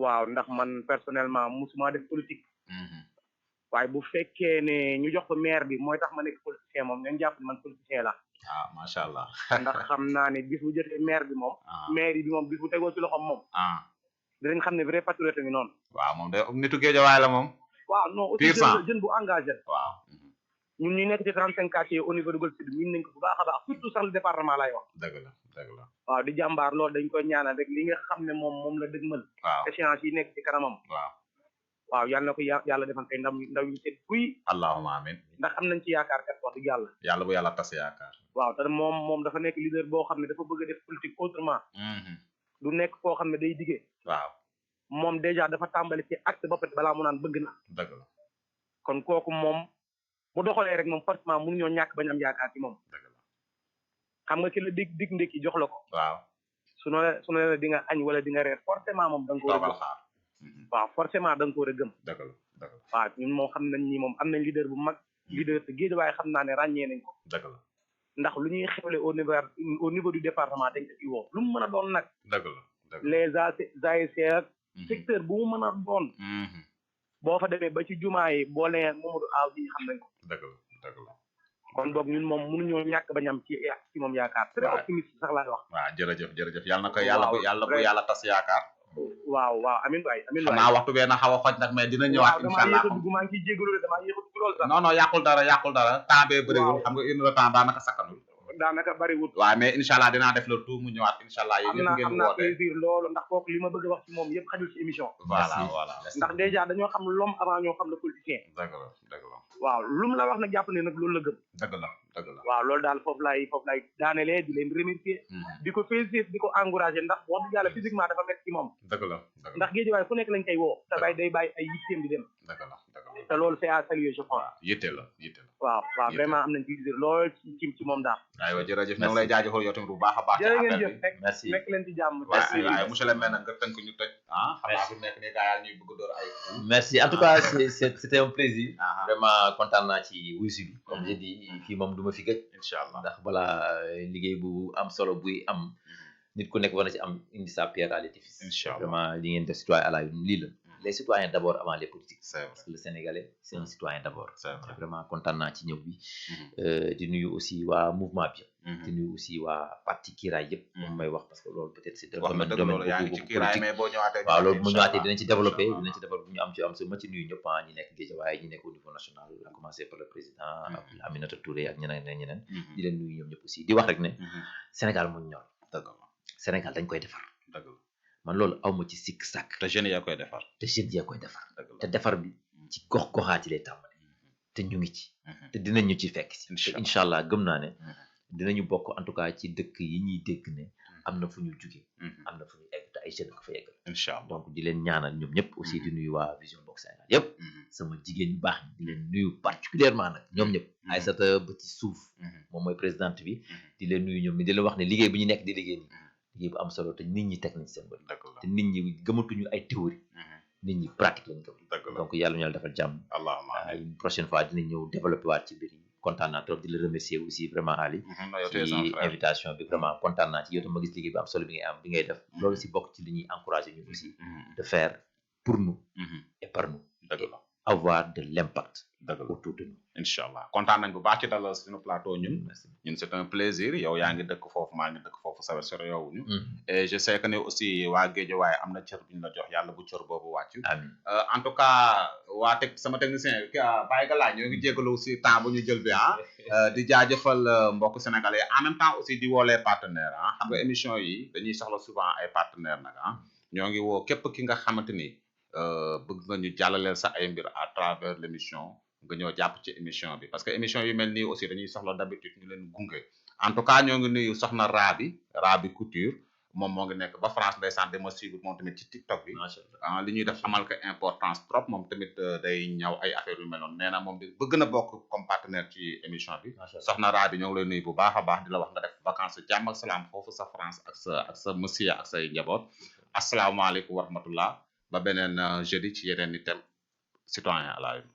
waaw ndax man personnellement musuma def politique. waaye bu fekkee ne ñu jox ko maire bi mooy tax ma nekk politicien moom ngeen jàpp ne man politicien la. macha allah. ndax xam naa ne bis bu jotee maire bi moom. maire bi moom bis bu tegoo ci loxoom moom. dinañ xam ne vrai patriote ngi noonu. waaw moom de nitu Guédiawaye la moom. waaw non aussi jeune bu engagé. waaw. ñun ñu nekk ci 35 quartiers au niveau de Golf Sud miin nañ ko bu baax a baax surtout sax le département laay wax. dëgg la. waaw di jàmbaar loolu dañ koy ñaanal rek li nga xam ne moom la dëgmal. waaw échéance yi nekk ci kanamam. waaw yàlla na ko yàlla defal kay ndaw yu set kuy. allahumma amin. ndax am nañ ci yaakaar kat wax dëgg yàlla. yàlla bu yàlla tas yaakaar. waaw te moom dafa nekk leader boo xam ne dafa bëgg a def politique autrement. du nekk koo xam ne day diggee. waaw. moom déjà dafa tàmbali ci acte ba pare balaa mu naan bëgg na. dëgg la. kon kooku moom bu doxalee rek moom forcément mënuñoo ñàkk bañ am yaakaar ci moom. dëgg la. xam nga ki la dig ndekki jox la ko. waaw. su ne la di nga añ wala di nga reer forcément moom da nga ko toogal xaar. waaw forcément da nga ko war a gëm dëgg la dëgg la waaw ñun moom xam nañ ni moom am nañ leader bu mag leader te Guédiawaye xam naa ne ràññee nañ ko dëgg la ndax lu ñuy xewle au niveau du département dañ ko fi woo lu mu mën a doon nag dëgg la dëgg la les ASC ak secteur bu mu mën a doon boo fa demee ba ci jumaa yi boo nee Mamadou Aw bi xam nañ ko dëgg la dëgg la kon boog ñun moom mënuñoo ñàkk bañ am ci moom yaakaar très optimiste sax laay wax waaw jërëjëf yàlla na ko yàlla bu yàlla tas yaakaar waaw amin waay xam naa waxtu bee na xaw a xoj nag mais dina ñëwaat incha allah maa ngi ciy jégalu damaa yéex a dugg lool sax non yàqul dara temps bee bëriwul xam nga une heure temps daanaka sakkanul daanaka bariwul waaw mais incha allah dinaa def le tout mu ñëwaat incha allah yéen ñëpp ngeen am naa plaisir loolu ndax kooku li ma bëgg a wax ci moom yëpp xajul ci émission voilà ndax déjà dañoo xam l'homme avant ñoo xam le politicien dëgg la waaw lu mu la wax nag jàpp ne nag loolu la gëm dëgg la waaw loolu daal foofu lay daanelee di leen remercier di ko féliciter di ko encourager ndax wax dëgg yàlla physiquement dafa métti ci moom dëgg la ndax Guédiawaye fu nekk lañ koy woo te day bàyyi ay yitteem di dem dëgg la te loolu c'est à saluer je pense yitte la waaw vraiment am nañ plaisir lool ci moom daal aywa jërëjëf ñu ngi lay jaajëfal yow tamit bu baax a baax jërë ngeen jëf merci nekk leen ci jàmm waaw monsieur le maire nag nga tënk ñu tëj xanaa fi nekk nii gaa yaa ñuy bëgg door ay merci en tout cas c'était un plaisir vraiment kontaan naa ci wuyu bi comme j'ai dit fii moom du ma fi gëj incha allah ndax balaa liggéey bu am solo buy am nit ku nekk war na ci am indi sa pierre à l'édifice incha allah vraiment li ngeen def citoyen à la une lii la les citoyens d'abord avant les politiques c'est vrai parce que le Sénégalais c'est un citoyen d'abord c'est vrai vraiment kontaan naa ci ñëw bi di nuyu aussi waa mouvement bi di nuyu aussi waa parti Kiraay yëpp moom may wax parce que loolu peut-être c'est domaine politique waaw loolu mu ñëwaatee dinañ ci développer bu ñu am ci ma ci nuyu ñëpp ñi nekk Guédiawaye ñi nekk au niveau national à commencer par le président Aminata Touré ak ñeneen di leen nuyu ñoom ñëpp aussi di wax rek ne Sénégal mu ñor Sénégal dañ koy defar man loolu awma ci sikk sàkk te jeunes yaa koy defar te defar bi ci gox-goxaati lay tàmbali te ñu ngi ci te dinañ ñu ci fekk si te incha allah gëm naa ne dinañu bokk en tout cas ci dëkk yi ñuy dégg ne am na fu ñu jugee am na fu ñu egg te ay jeunes ko fa yeggal incha allah donc di leen ñaanal ñoom ñëpp aussi di nuyu waa Vision Box Sénégal yëpp sama jigéen yu baax ñi di leen nuyu particulièrement nag ñoom ñëpp Aïssata ba ci suuf moom mooy présidente bi di leen nuyu ñoom ni di leen wax ne liggéey bi ñu nekk di liggéey nii liggéey bu am solo te nit ñi teg nañ seen bët te nit ñi gëmatuñu ay théorie nit ñi pratique lañ gëm donc yàlla ñu defal jàmm une prochaine fois dinañ ñëw développer waat ci mbir yi kontaan naa trop di la remercier aussi vraiment Ali ci invitation bi vraiment kontaan naa ci yow tam ma gis liggéey bu am solo bi ngay def loolu si bokk ci li ñuy encourager ñu aussi de faire pour nous et par nous avoir de l'impact autour de nous incha allah kontaan nañ bu baax ci dalal suñu plateau ñun c'est un plaisir yow yaa ngi dëkk foofu maa ngi dëkk foofu sawe sore yowuñu et je sais que ne aussi waa Guédiawaye am na cër bu ñu la jox yàlla bu cër boobu wàcc amiin en tout cas waa sama technicien bàyyi ga laaj ñoo ngi jégalu aussi temps bu ñu jël bi di jaajëfal mbokk sénégalais en même temps aussi di woo les partenaires xam nga émission yi dañuy soxla souvent ay partenaires nag ñoo ngi woo képp ki nga xamante ni bëgg nga ñu jàllaleel sa ay mbir à travers l'émission nga ñëw jàpp ci émission bi parce que émission yu mel nii aussi dañuy soxla d'habitude ñu leen gunge en tout cas ñoo ngi nuyu soxna Rabi Couture moom moo ngi nekk ba France ndeysaan dama suivre moom tamit ci TikTok bi li ñuy def amal ko importance trop moom tamit day ñaw ay affaire yu mel noonu nee na moom bëgg na bokk comme partenaire ci émission bi soxna Rabi ñoo ngi lay nuyu bu baax a baax di la wax nga def vacances jàmm ak salaam foofu sa France ak sa monsieur ak say njaboot asalaamaaleykum wa rahmatullah ba beneen jeudi ci yeneen i thème citoyen à la une